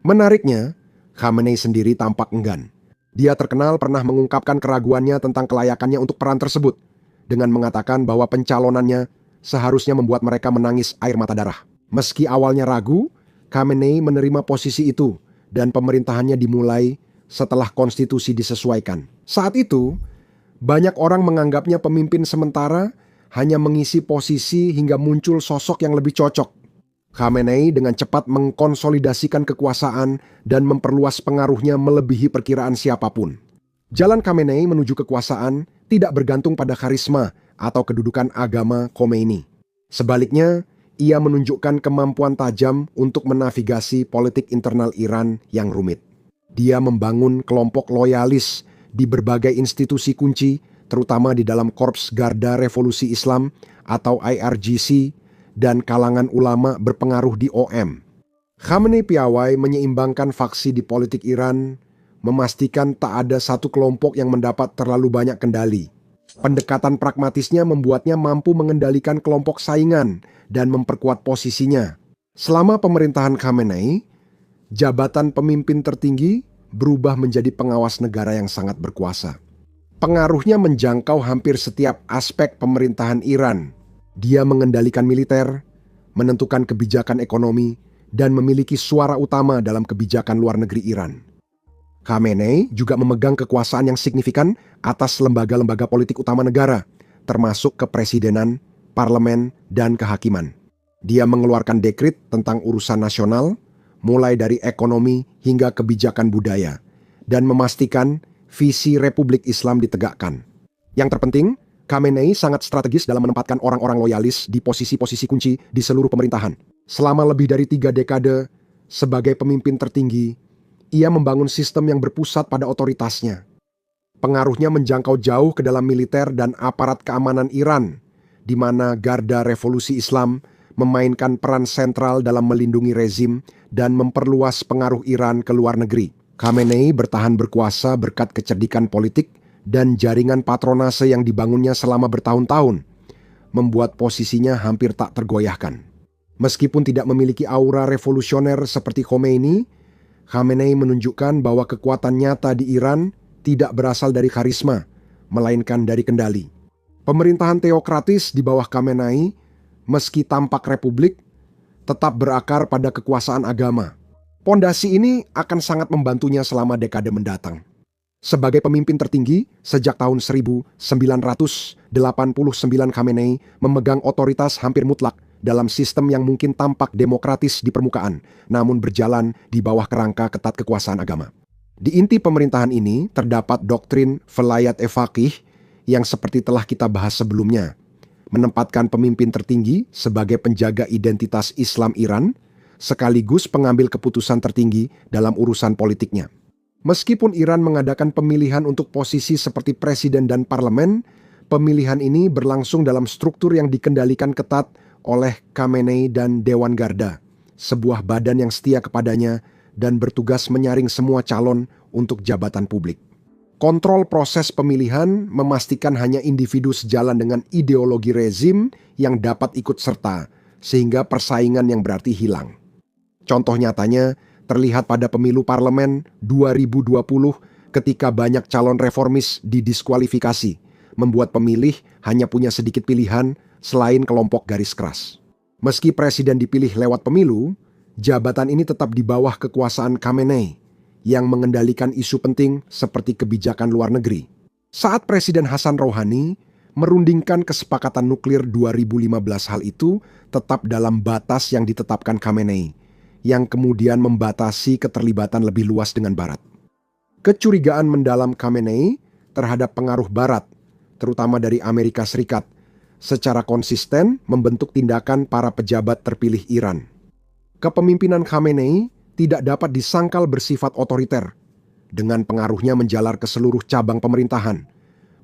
Menariknya, Khamenei sendiri tampak enggan. Dia terkenal pernah mengungkapkan keraguannya tentang kelayakannya untuk peran tersebut, dengan mengatakan bahwa pencalonannya seharusnya membuat mereka menangis air mata darah. Meski awalnya ragu, Khamenei menerima posisi itu dan pemerintahannya dimulai setelah konstitusi disesuaikan. Saat itu, banyak orang menganggapnya pemimpin sementara, hanya mengisi posisi hingga muncul sosok yang lebih cocok. Khamenei dengan cepat mengkonsolidasikan kekuasaan dan memperluas pengaruhnya melebihi perkiraan siapapun. Jalan Khamenei menuju kekuasaan tidak bergantung pada karisma atau kedudukan agama Khomeini. Sebaliknya, ia menunjukkan kemampuan tajam untuk menavigasi politik internal Iran yang rumit. Dia membangun kelompok loyalis di berbagai institusi kunci, terutama di dalam Korps Garda Revolusi Islam atau IRGC dan kalangan ulama berpengaruh di OM. Khamenei piawai menyeimbangkan faksi di politik Iran, memastikan tak ada satu kelompok yang mendapat terlalu banyak kendali. Pendekatan pragmatisnya membuatnya mampu mengendalikan kelompok saingan dan memperkuat posisinya. Selama pemerintahan Khamenei, jabatan pemimpin tertinggi berubah menjadi pengawas negara yang sangat berkuasa. Pengaruhnya menjangkau hampir setiap aspek pemerintahan Iran. Dia mengendalikan militer, menentukan kebijakan ekonomi, dan memiliki suara utama dalam kebijakan luar negeri Iran. Khamenei juga memegang kekuasaan yang signifikan atas lembaga-lembaga politik utama negara, termasuk kepresidenan, parlemen, dan kehakiman. Dia mengeluarkan dekret tentang urusan nasional, mulai dari ekonomi hingga kebijakan budaya, dan memastikan visi Republik Islam ditegakkan. Yang terpenting, Khamenei sangat strategis dalam menempatkan orang-orang loyalis di posisi-posisi kunci di seluruh pemerintahan. Selama lebih dari 3 dekade, sebagai pemimpin tertinggi, ia membangun sistem yang berpusat pada otoritasnya. Pengaruhnya menjangkau jauh ke dalam militer dan aparat keamanan Iran, di mana Garda Revolusi Islam memainkan peran sentral dalam melindungi rezim dan memperluas pengaruh Iran ke luar negeri. Khamenei bertahan berkuasa berkat kecerdikan politik dan jaringan patronase yang dibangunnya selama bertahun-tahun, membuat posisinya hampir tak tergoyahkan. Meskipun tidak memiliki aura revolusioner seperti Khomeini, Khamenei menunjukkan bahwa kekuatan nyata di Iran tidak berasal dari karisma, melainkan dari kendali. Pemerintahan teokratis di bawah Khamenei, meski tampak republik, tetap berakar pada kekuasaan agama. Pondasi ini akan sangat membantunya selama dekade mendatang. Sebagai pemimpin tertinggi, sejak tahun 1989 Khamenei memegang otoritas hampir mutlak dalam sistem yang mungkin tampak demokratis di permukaan, namun berjalan di bawah kerangka ketat kekuasaan agama. Di inti pemerintahan ini terdapat doktrin Velayat-e-Faqih yang seperti telah kita bahas sebelumnya, menempatkan pemimpin tertinggi sebagai penjaga identitas Islam Iran, sekaligus pengambil keputusan tertinggi dalam urusan politiknya. Meskipun Iran mengadakan pemilihan untuk posisi seperti presiden dan parlemen, pemilihan ini berlangsung dalam struktur yang dikendalikan ketat oleh Khamenei dan Dewan Garda, sebuah badan yang setia kepadanya dan bertugas menyaring semua calon untuk jabatan publik. Kontrol proses pemilihan memastikan hanya individu sejalan dengan ideologi rezim yang dapat ikut serta, sehingga persaingan yang berarti hilang. Contoh nyatanya terlihat pada pemilu parlemen 2020 ketika banyak calon reformis didiskualifikasi, membuat pemilih hanya punya sedikit pilihan selain kelompok garis keras. Meski presiden dipilih lewat pemilu, jabatan ini tetap di bawah kekuasaan Khamenei yang mengendalikan isu penting seperti kebijakan luar negeri. Saat Presiden Hasan Rouhani merundingkan kesepakatan nuklir 2015, hal itu tetap dalam batas yang ditetapkan Khamenei, yang kemudian membatasi keterlibatan lebih luas dengan Barat. Kecurigaan mendalam Khamenei terhadap pengaruh Barat, terutama dari Amerika Serikat, secara konsisten membentuk tindakan para pejabat terpilih Iran. Kepemimpinan Khamenei tidak dapat disangkal bersifat otoriter, dengan pengaruhnya menjalar ke seluruh cabang pemerintahan,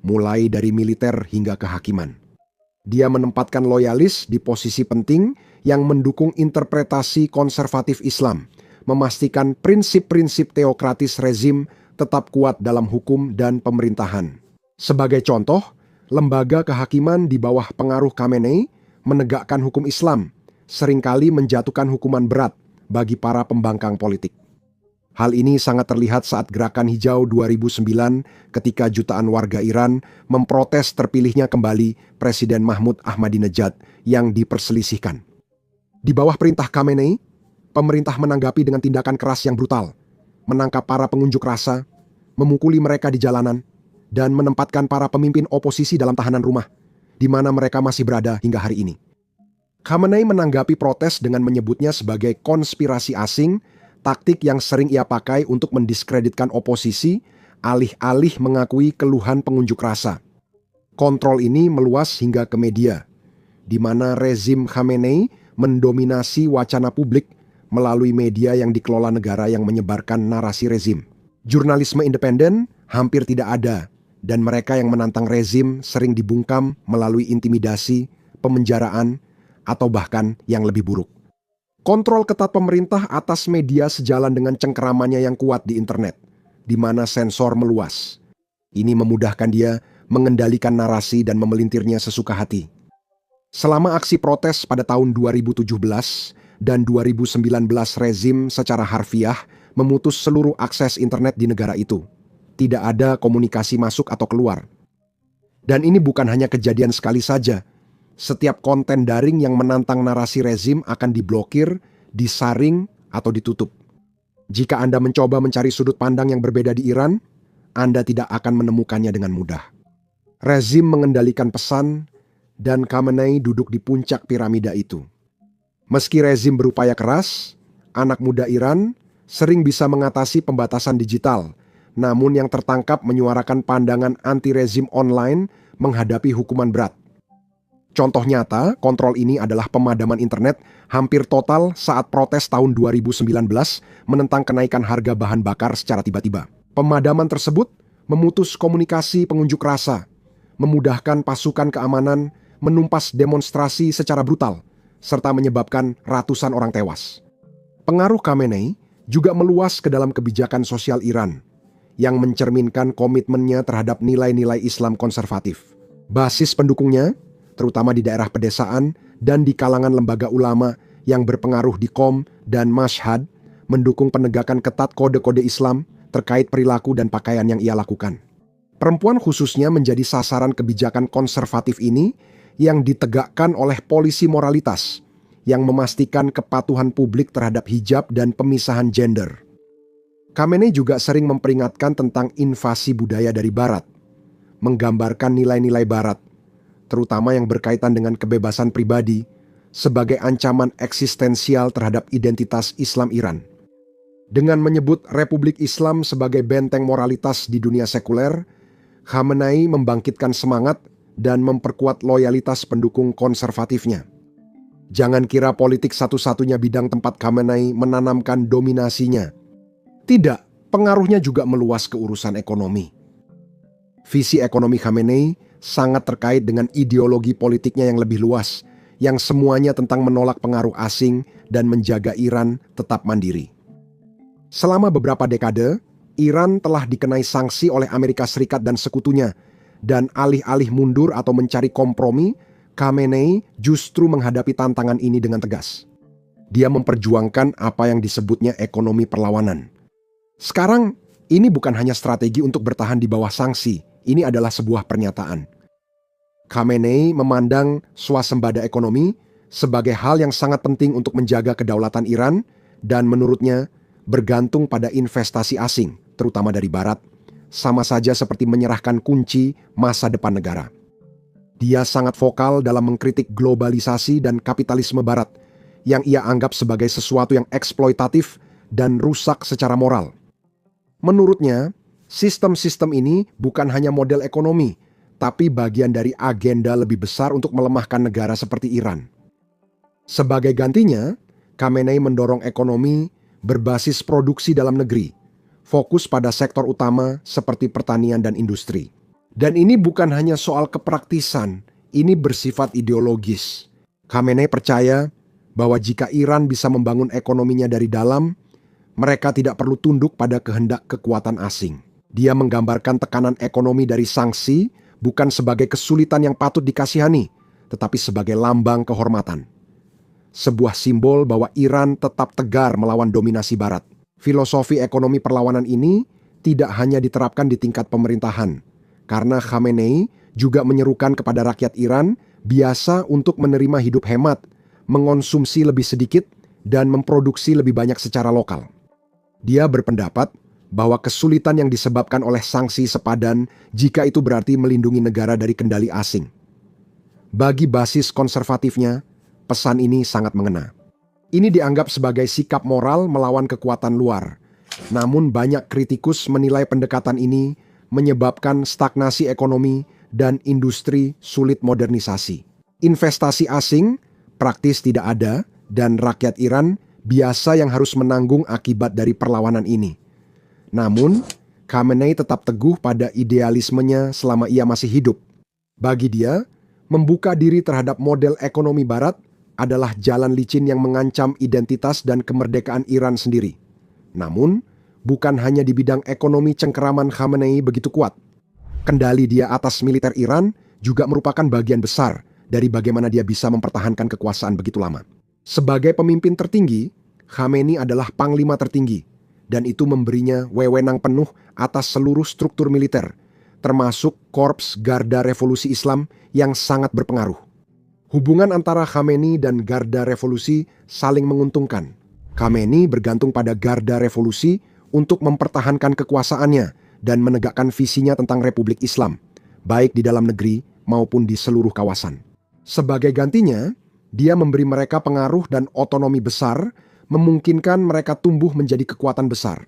mulai dari militer hingga kehakiman. Dia menempatkan loyalis di posisi penting yang mendukung interpretasi konservatif Islam, memastikan prinsip-prinsip teokratis rezim tetap kuat dalam hukum dan pemerintahan. Sebagai contoh, lembaga kehakiman di bawah pengaruh Khamenei menegakkan hukum Islam, seringkali menjatuhkan hukuman berat bagi para pembangkang politik. Hal ini sangat terlihat saat Gerakan Hijau 2009 ketika jutaan warga Iran memprotes terpilihnya kembali Presiden Mahmud Ahmadinejad yang diperselisihkan. Di bawah perintah Khamenei, pemerintah menanggapi dengan tindakan keras yang brutal, menangkap para pengunjuk rasa, memukuli mereka di jalanan, dan menempatkan para pemimpin oposisi dalam tahanan rumah, di mana mereka masih berada hingga hari ini. Khamenei menanggapi protes dengan menyebutnya sebagai konspirasi asing, taktik yang sering ia pakai untuk mendiskreditkan oposisi, alih-alih mengakui keluhan pengunjuk rasa. Kontrol ini meluas hingga ke media, di mana rezim Khamenei mendominasi wacana publik melalui media yang dikelola negara yang menyebarkan narasi rezim. Jurnalisme independen hampir tidak ada, dan mereka yang menantang rezim sering dibungkam melalui intimidasi, pemenjaraan, atau bahkan yang lebih buruk. Kontrol ketat pemerintah atas media sejalan dengan cengkeramannya yang kuat di internet, di mana sensor meluas. Ini memudahkan dia mengendalikan narasi dan memelintirnya sesuka hati. Selama aksi protes pada tahun 2017 dan 2019, rezim secara harfiah memutus seluruh akses internet di negara itu. Tidak ada komunikasi masuk atau keluar. Dan ini bukan hanya kejadian sekali saja. Setiap konten daring yang menantang narasi rezim akan diblokir, disaring, atau ditutup. Jika Anda mencoba mencari sudut pandang yang berbeda di Iran, Anda tidak akan menemukannya dengan mudah. Rezim mengendalikan pesan, dan Khamenei duduk di puncak piramida itu. Meski rezim berupaya keras, anak muda Iran sering bisa mengatasi pembatasan digital, namun yang tertangkap menyuarakan pandangan anti-rezim online menghadapi hukuman berat. Contoh nyata, kontrol ini adalah pemadaman internet hampir total saat protes tahun 2019 menentang kenaikan harga bahan bakar secara tiba-tiba. Pemadaman tersebut memutus komunikasi pengunjuk rasa, memudahkan pasukan keamanan menumpas demonstrasi secara brutal, serta menyebabkan ratusan orang tewas. Pengaruh Khamenei juga meluas ke dalam kebijakan sosial Iran, yang mencerminkan komitmennya terhadap nilai-nilai Islam konservatif. Basis pendukungnya, terutama di daerah pedesaan dan di kalangan lembaga ulama yang berpengaruh di Qom dan Mashhad, mendukung penegakan ketat kode-kode Islam terkait perilaku dan pakaian yang ia lakukan. Perempuan khususnya menjadi sasaran kebijakan konservatif ini yang ditegakkan oleh polisi moralitas yang memastikan kepatuhan publik terhadap hijab dan pemisahan gender. Khamenei juga sering memperingatkan tentang invasi budaya dari Barat, menggambarkan nilai-nilai Barat, terutama yang berkaitan dengan kebebasan pribadi, sebagai ancaman eksistensial terhadap identitas Islam Iran. Dengan menyebut Republik Islam sebagai benteng moralitas di dunia sekuler, Khamenei membangkitkan semangat dan memperkuat loyalitas pendukung konservatifnya. Jangan kira politik satu-satunya bidang tempat Khamenei menanamkan dominasinya. Tidak, pengaruhnya juga meluas ke urusan ekonomi. Visi ekonomi Khamenei sangat terkait dengan ideologi politiknya yang lebih luas, yang semuanya tentang menolak pengaruh asing dan menjaga Iran tetap mandiri. Selama beberapa dekade, Iran telah dikenai sanksi oleh Amerika Serikat dan sekutunya, dan alih-alih mundur atau mencari kompromi, Khamenei justru menghadapi tantangan ini dengan tegas. Dia memperjuangkan apa yang disebutnya ekonomi perlawanan. Sekarang, ini bukan hanya strategi untuk bertahan di bawah sanksi, ini adalah sebuah pernyataan. Khamenei memandang swasembada ekonomi sebagai hal yang sangat penting untuk menjaga kedaulatan Iran dan menurutnya bergantung pada investasi asing, terutama dari Barat, sama saja seperti menyerahkan kunci masa depan negara. Dia sangat vokal dalam mengkritik globalisasi dan kapitalisme Barat yang ia anggap sebagai sesuatu yang eksploitatif dan rusak secara moral. Menurutnya, sistem-sistem ini bukan hanya model ekonomi, tapi bagian dari agenda lebih besar untuk melemahkan negara seperti Iran. Sebagai gantinya, Khamenei mendorong ekonomi berbasis produksi dalam negeri, fokus pada sektor utama seperti pertanian dan industri. Dan ini bukan hanya soal kepraktisan, ini bersifat ideologis. Khamenei percaya bahwa jika Iran bisa membangun ekonominya dari dalam, mereka tidak perlu tunduk pada kehendak kekuatan asing. Dia menggambarkan tekanan ekonomi dari sanksi bukan sebagai kesulitan yang patut dikasihani, tetapi sebagai lambang kehormatan. Sebuah simbol bahwa Iran tetap tegar melawan dominasi Barat. Filosofi ekonomi perlawanan ini tidak hanya diterapkan di tingkat pemerintahan, karena Khamenei juga menyerukan kepada rakyat Iran biasa untuk menerima hidup hemat, mengonsumsi lebih sedikit, dan memproduksi lebih banyak secara lokal. Dia berpendapat bahwa kesulitan yang disebabkan oleh sanksi sepadan jika itu berarti melindungi negara dari kendali asing. Bagi basis konservatifnya, pesan ini sangat mengena. Ini dianggap sebagai sikap moral melawan kekuatan luar. Namun banyak kritikus menilai pendekatan ini menyebabkan stagnasi ekonomi dan industri sulit modernisasi. Investasi asing praktis tidak ada dan rakyat Iran biasa yang harus menanggung akibat dari perlawanan ini. Namun, Khamenei tetap teguh pada idealismenya selama ia masih hidup. Bagi dia, membuka diri terhadap model ekonomi Barat adalah jalan licin yang mengancam identitas dan kemerdekaan Iran sendiri. Namun, bukan hanya di bidang ekonomi cengkeraman Khamenei begitu kuat. Kendali dia atas militer Iran juga merupakan bagian besar dari bagaimana dia bisa mempertahankan kekuasaan begitu lama. Sebagai pemimpin tertinggi, Khamenei adalah panglima tertinggi, dan itu memberinya wewenang penuh atas seluruh struktur militer, termasuk Korps Garda Revolusi Islam yang sangat berpengaruh. Hubungan antara Khamenei dan Garda Revolusi saling menguntungkan. Khamenei bergantung pada Garda Revolusi untuk mempertahankan kekuasaannya dan menegakkan visinya tentang Republik Islam, baik di dalam negeri maupun di seluruh kawasan. Sebagai gantinya, dia memberi mereka pengaruh dan otonomi besar, memungkinkan mereka tumbuh menjadi kekuatan besar.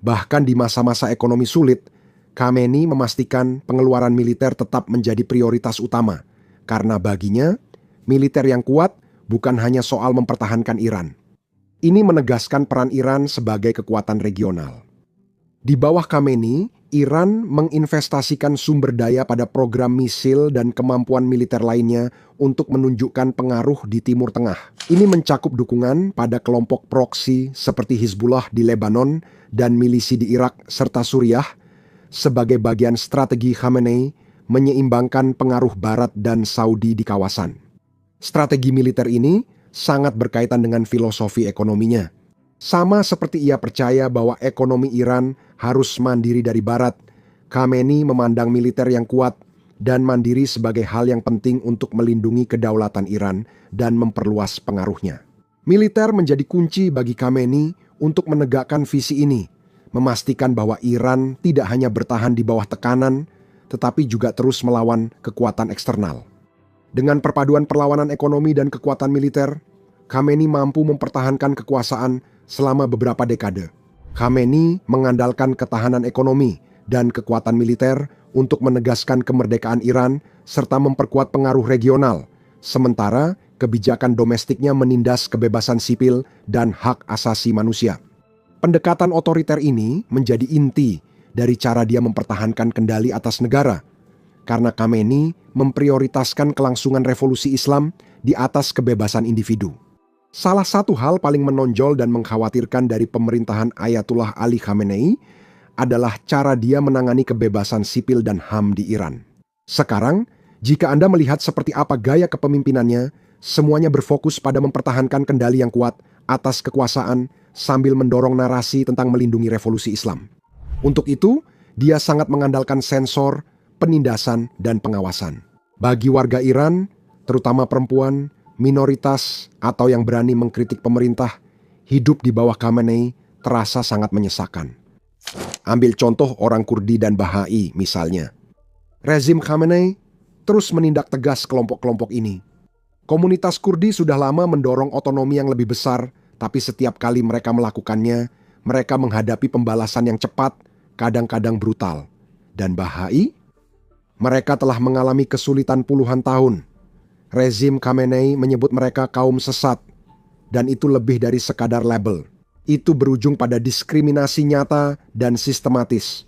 Bahkan di masa-masa ekonomi sulit, Khamenei memastikan pengeluaran militer tetap menjadi prioritas utama, karena baginya, militer yang kuat bukan hanya soal mempertahankan Iran. Ini menegaskan peran Iran sebagai kekuatan regional. Di bawah Khamenei, Iran menginvestasikan sumber daya pada program misil dan kemampuan militer lainnya untuk menunjukkan pengaruh di Timur Tengah. Ini mencakup dukungan pada kelompok proksi seperti Hizbullah di Lebanon dan milisi di Irak serta Suriah sebagai bagian strategi Khamenei menyeimbangkan pengaruh Barat dan Saudi di kawasan. Strategi militer ini sangat berkaitan dengan filosofi ekonominya. Sama seperti ia percaya bahwa ekonomi Iran harus mandiri dari Barat, Khamenei memandang militer yang kuat dan mandiri sebagai hal yang penting untuk melindungi kedaulatan Iran dan memperluas pengaruhnya. Militer menjadi kunci bagi Khamenei untuk menegakkan visi ini, memastikan bahwa Iran tidak hanya bertahan di bawah tekanan, tetapi juga terus melawan kekuatan eksternal. Dengan perpaduan perlawanan ekonomi dan kekuatan militer, Khamenei mampu mempertahankan kekuasaan selama beberapa dekade. Khamenei mengandalkan ketahanan ekonomi dan kekuatan militer untuk menegaskan kemerdekaan Iran serta memperkuat pengaruh regional, sementara kebijakan domestiknya menindas kebebasan sipil dan hak asasi manusia. Pendekatan otoriter ini menjadi inti dari cara dia mempertahankan kendali atas negara, karena Khamenei memprioritaskan kelangsungan revolusi Islam di atas kebebasan individu. Salah satu hal paling menonjol dan mengkhawatirkan dari pemerintahan Ayatullah Ali Khamenei adalah cara dia menangani kebebasan sipil dan HAM di Iran. Sekarang, jika Anda melihat seperti apa gaya kepemimpinannya, semuanya berfokus pada mempertahankan kendali yang kuat atas kekuasaan sambil mendorong narasi tentang melindungi revolusi Islam. Untuk itu, dia sangat mengandalkan sensor, penindasan, dan pengawasan. Bagi warga Iran, terutama perempuan, minoritas, atau yang berani mengkritik pemerintah, hidup di bawah Khamenei terasa sangat menyesakan. Ambil contoh orang Kurdi dan Bahai misalnya. Rezim Khamenei terus menindak tegas kelompok-kelompok ini. Komunitas Kurdi sudah lama mendorong otonomi yang lebih besar, tapi setiap kali mereka melakukannya, mereka menghadapi pembalasan yang cepat, kadang-kadang brutal. Dan Bahai? Mereka telah mengalami kesulitan puluhan tahun. Rezim Khamenei menyebut mereka kaum sesat, dan itu lebih dari sekadar label. Itu berujung pada diskriminasi nyata dan sistematis.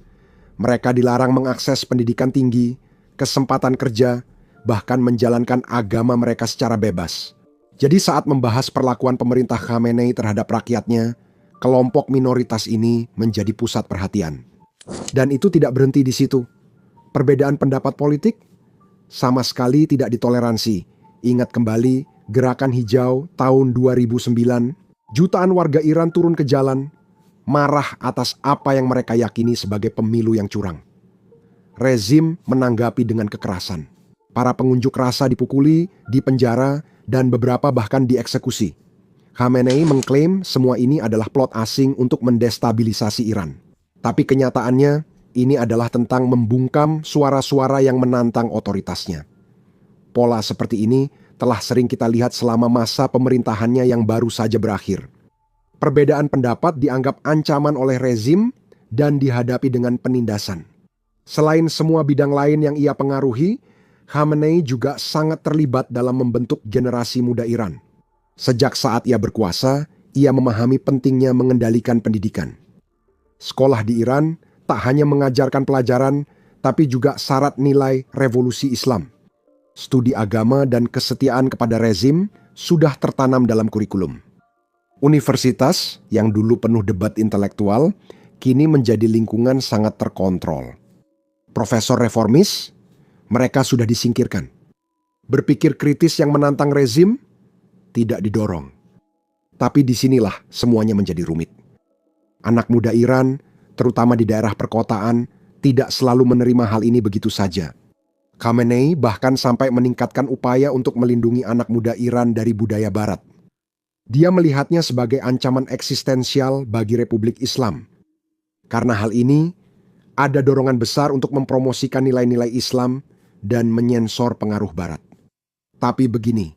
Mereka dilarang mengakses pendidikan tinggi, kesempatan kerja, bahkan menjalankan agama mereka secara bebas. Jadi saat membahas perlakuan pemerintah Khamenei terhadap rakyatnya, kelompok minoritas ini menjadi pusat perhatian. Dan itu tidak berhenti di situ. Perbedaan pendapat politik sama sekali tidak ditoleransi. Ingat kembali Gerakan Hijau tahun 2009, jutaan warga Iran turun ke jalan, marah atas apa yang mereka yakini sebagai pemilu yang curang. Rezim menanggapi dengan kekerasan. Para pengunjuk rasa dipukuli, dipenjara, dan beberapa bahkan dieksekusi. Khamenei mengklaim semua ini adalah plot asing untuk mendestabilisasi Iran. Tapi kenyataannya, ini adalah tentang membungkam suara-suara yang menantang otoritasnya. Pola seperti ini telah sering kita lihat selama masa pemerintahannya yang baru saja berakhir. Perbedaan pendapat dianggap ancaman oleh rezim dan dihadapi dengan penindasan. Selain semua bidang lain yang ia pengaruhi, Khamenei juga sangat terlibat dalam membentuk generasi muda Iran. Sejak saat ia berkuasa, ia memahami pentingnya mengendalikan pendidikan. Sekolah di Iran tak hanya mengajarkan pelajaran, tapi juga syarat nilai revolusi Islam. Studi agama dan kesetiaan kepada rezim sudah tertanam dalam kurikulum. Universitas yang dulu penuh debat intelektual, kini menjadi lingkungan sangat terkontrol. Profesor reformis, mereka sudah disingkirkan. Berpikir kritis yang menantang rezim, tidak didorong. Tapi disinilah semuanya menjadi rumit. Anak muda Iran, terutama di daerah perkotaan, tidak selalu menerima hal ini begitu saja. Khamenei bahkan sampai meningkatkan upaya untuk melindungi anak muda Iran dari budaya Barat. Dia melihatnya sebagai ancaman eksistensial bagi Republik Islam. Karena hal ini, Ada dorongan besar untuk mempromosikan nilai-nilai Islam dan menyensor pengaruh Barat. Tapi begini,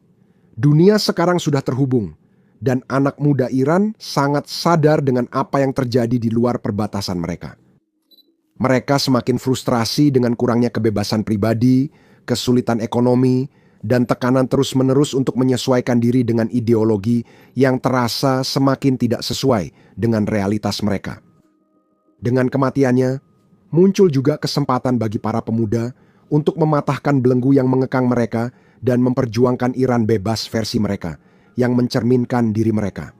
dunia sekarang sudah terhubung, dan anak muda Iran sangat sadar dengan apa yang terjadi di luar perbatasan mereka. Mereka semakin frustrasi dengan kurangnya kebebasan pribadi, kesulitan ekonomi, dan tekanan terus-menerus untuk menyesuaikan diri dengan ideologi yang terasa semakin tidak sesuai dengan realitas mereka. Dengan kematiannya, muncul juga kesempatan bagi para pemuda untuk mematahkan belenggu yang mengekang mereka dan memperjuangkan Iran bebas versi mereka, yang mencerminkan diri mereka.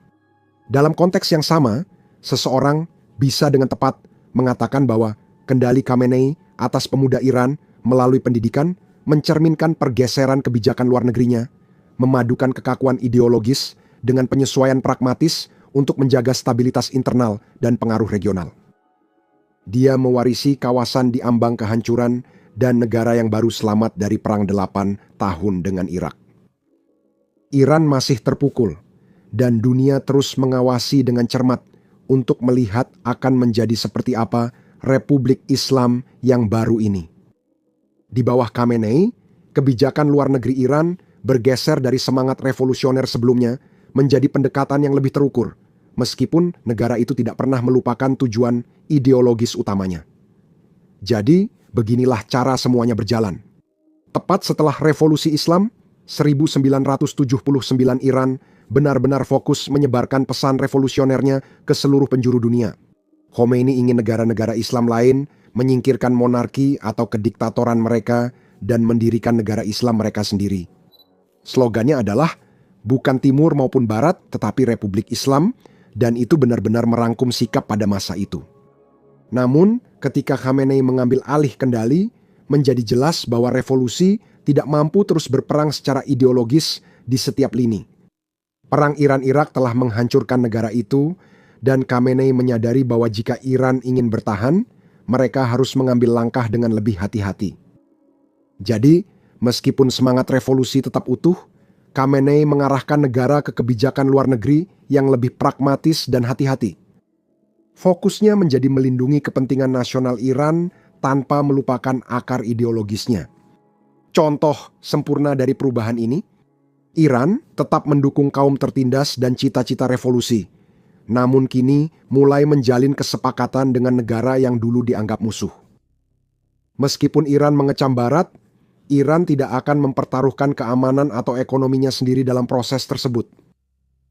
Dalam konteks yang sama, seseorang bisa dengan tepat mengatakan bahwa kendali Khamenei atas pemuda Iran melalui pendidikan mencerminkan pergeseran kebijakan luar negerinya, memadukan kekakuan ideologis dengan penyesuaian pragmatis untuk menjaga stabilitas internal dan pengaruh regional. Dia mewarisi kawasan di ambang kehancuran dan negara yang baru selamat dari Perang 8 tahun dengan Irak. Iran masih terpukul, dan dunia terus mengawasi dengan cermat untuk melihat akan menjadi seperti apa Republik Islam yang baru ini. Di bawah Khamenei, kebijakan luar negeri Iran bergeser dari semangat revolusioner sebelumnya menjadi pendekatan yang lebih terukur, meskipun negara itu tidak pernah melupakan tujuan ideologis utamanya. Jadi, beginilah cara semuanya berjalan. Tepat setelah Revolusi Islam, 1979 Iran benar-benar fokus menyebarkan pesan revolusionernya ke seluruh penjuru dunia. Khomeini ingin negara-negara Islam lain menyingkirkan monarki atau kediktatoran mereka dan mendirikan negara Islam mereka sendiri. Slogannya adalah bukan Timur maupun Barat, tetapi Republik Islam, dan itu benar-benar merangkum sikap pada masa itu. Namun, ketika Khamenei mengambil alih kendali, menjadi jelas bahwa revolusi tidak mampu terus berperang secara ideologis di setiap lini. Perang Iran-Irak telah menghancurkan negara itu, dan Khamenei menyadari bahwa jika Iran ingin bertahan, mereka harus mengambil langkah dengan lebih hati-hati. Jadi, meskipun semangat revolusi tetap utuh, Khamenei mengarahkan negara ke kebijakan luar negeri yang lebih pragmatis dan hati-hati. Fokusnya menjadi melindungi kepentingan nasional Iran tanpa melupakan akar ideologisnya. Contoh sempurna dari perubahan ini, Iran tetap mendukung kaum tertindas dan cita-cita revolusi, namun kini mulai menjalin kesepakatan dengan negara yang dulu dianggap musuh. Meskipun Iran mengecam Barat, Iran tidak akan mempertaruhkan keamanan atau ekonominya sendiri dalam proses tersebut.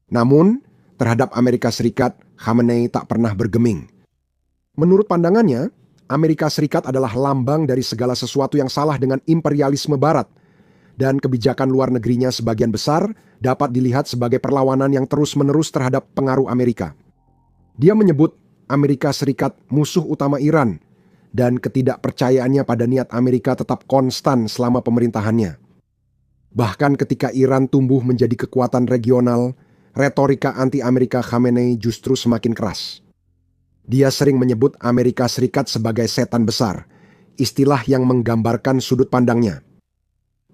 Namun, terhadap Amerika Serikat, Khamenei tak pernah bergeming. Menurut pandangannya, Amerika Serikat adalah lambang dari segala sesuatu yang salah dengan imperialisme Barat, dan kebijakan luar negerinya sebagian besar dapat dilihat sebagai perlawanan yang terus-menerus terhadap pengaruh Amerika. Dia menyebut Amerika Serikat musuh utama Iran, dan ketidakpercayaannya pada niat Amerika tetap konstan selama pemerintahannya. Bahkan ketika Iran tumbuh menjadi kekuatan regional, retorika anti-Amerika Khamenei justru semakin keras. Dia sering menyebut Amerika Serikat sebagai setan besar, istilah yang menggambarkan sudut pandangnya.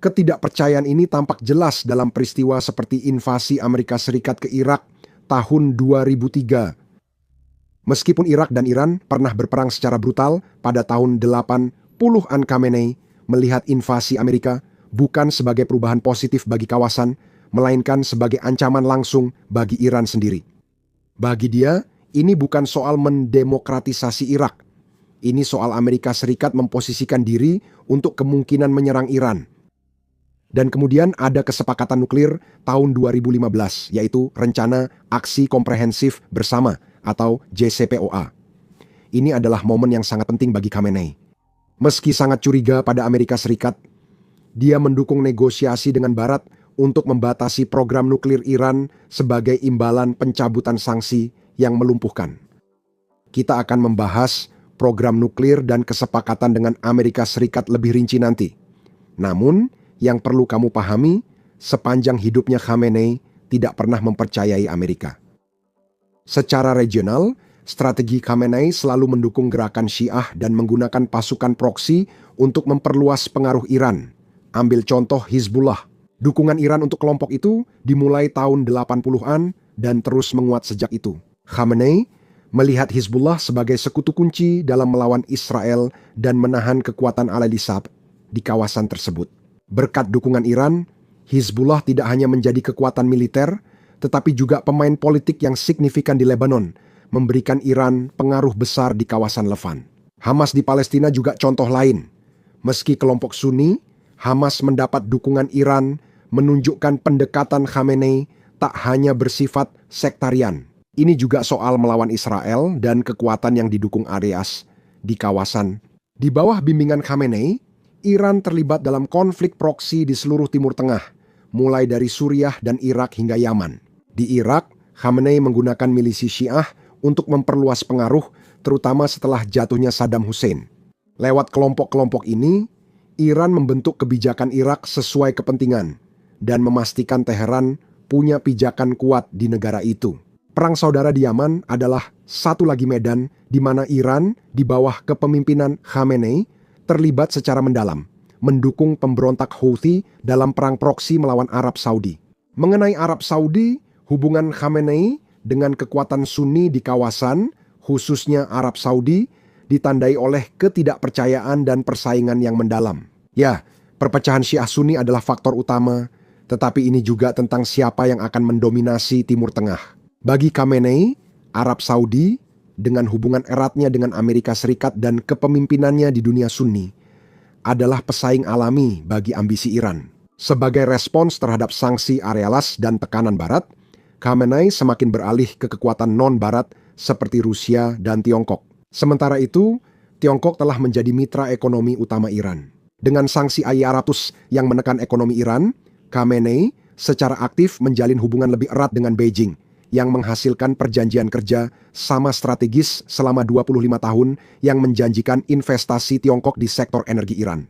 Ketidakpercayaan ini tampak jelas dalam peristiwa seperti invasi Amerika Serikat ke Irak tahun 2003. Meskipun Irak dan Iran pernah berperang secara brutal pada tahun 80-an, Khamenei melihat invasi Amerika bukan sebagai perubahan positif bagi kawasan, melainkan sebagai ancaman langsung bagi Iran sendiri. Bagi dia, ini bukan soal mendemokratisasi Irak. Ini soal Amerika Serikat memposisikan diri untuk kemungkinan menyerang Iran. Dan kemudian ada kesepakatan nuklir tahun 2015, yaitu Rencana Aksi Komprehensif Bersama atau JCPOA. Ini adalah momen yang sangat penting bagi Khamenei. Meski sangat curiga pada Amerika Serikat, dia mendukung negosiasi dengan Barat untuk membatasi program nuklir Iran sebagai imbalan pencabutan sanksi yang melumpuhkan. Kita akan membahas program nuklir dan kesepakatan dengan Amerika Serikat lebih rinci nanti. Namun, yang perlu kamu pahami, sepanjang hidupnya Khamenei tidak pernah mempercayai Amerika. Secara regional, strategi Khamenei selalu mendukung gerakan Syiah dan menggunakan pasukan proksi untuk memperluas pengaruh Iran. Ambil contoh Hizbullah. Dukungan Iran untuk kelompok itu dimulai tahun 80-an dan terus menguat sejak itu. Khamenei melihat Hizbullah sebagai sekutu kunci dalam melawan Israel dan menahan kekuatan Al-Isab di kawasan tersebut. Berkat dukungan Iran, Hizbullah tidak hanya menjadi kekuatan militer, tetapi juga pemain politik yang signifikan di Lebanon, memberikan Iran pengaruh besar di kawasan Levant. Hamas di Palestina juga contoh lain. Meski kelompok Sunni, Hamas mendapat dukungan Iran, menunjukkan pendekatan Khamenei tak hanya bersifat sektarian. Ini juga soal melawan Israel dan kekuatan yang didukung Areas di kawasan. Di bawah bimbingan Khamenei, Iran terlibat dalam konflik proksi di seluruh Timur Tengah, mulai dari Suriah dan Irak hingga Yaman. Di Irak, Khamenei menggunakan milisi Syiah untuk memperluas pengaruh, terutama setelah jatuhnya Saddam Hussein. Lewat kelompok-kelompok ini, Iran membentuk kebijakan Irak sesuai kepentingan dan memastikan Teheran punya pijakan kuat di negara itu. Perang saudara di Yaman adalah satu lagi medan di mana Iran di bawah kepemimpinan Khamenei terlibat secara mendalam, mendukung pemberontak Houthi dalam perang proksi melawan Arab Saudi. Mengenai Arab Saudi, hubungan Khamenei dengan kekuatan Sunni di kawasan, khususnya Arab Saudi, ditandai oleh ketidakpercayaan dan persaingan yang mendalam. Ya, perpecahan Syiah Sunni adalah faktor utama, tetapi ini juga tentang siapa yang akan mendominasi Timur Tengah. Bagi Khamenei, Arab Saudi, dengan hubungan eratnya dengan Amerika Serikat dan kepemimpinannya di dunia Sunni, adalah pesaing alami bagi ambisi Iran. Sebagai respons terhadap sanksi arealas dan tekanan Barat, Khamenei semakin beralih ke kekuatan non-Barat seperti Rusia dan Tiongkok. Sementara itu, Tiongkok telah menjadi mitra ekonomi utama Iran. Dengan sanksi AI-100 yang menekan ekonomi Iran, Khamenei secara aktif menjalin hubungan lebih erat dengan Beijing, yang menghasilkan perjanjian kerja sama strategis selama 25 tahun yang menjanjikan investasi Tiongkok di sektor energi Iran.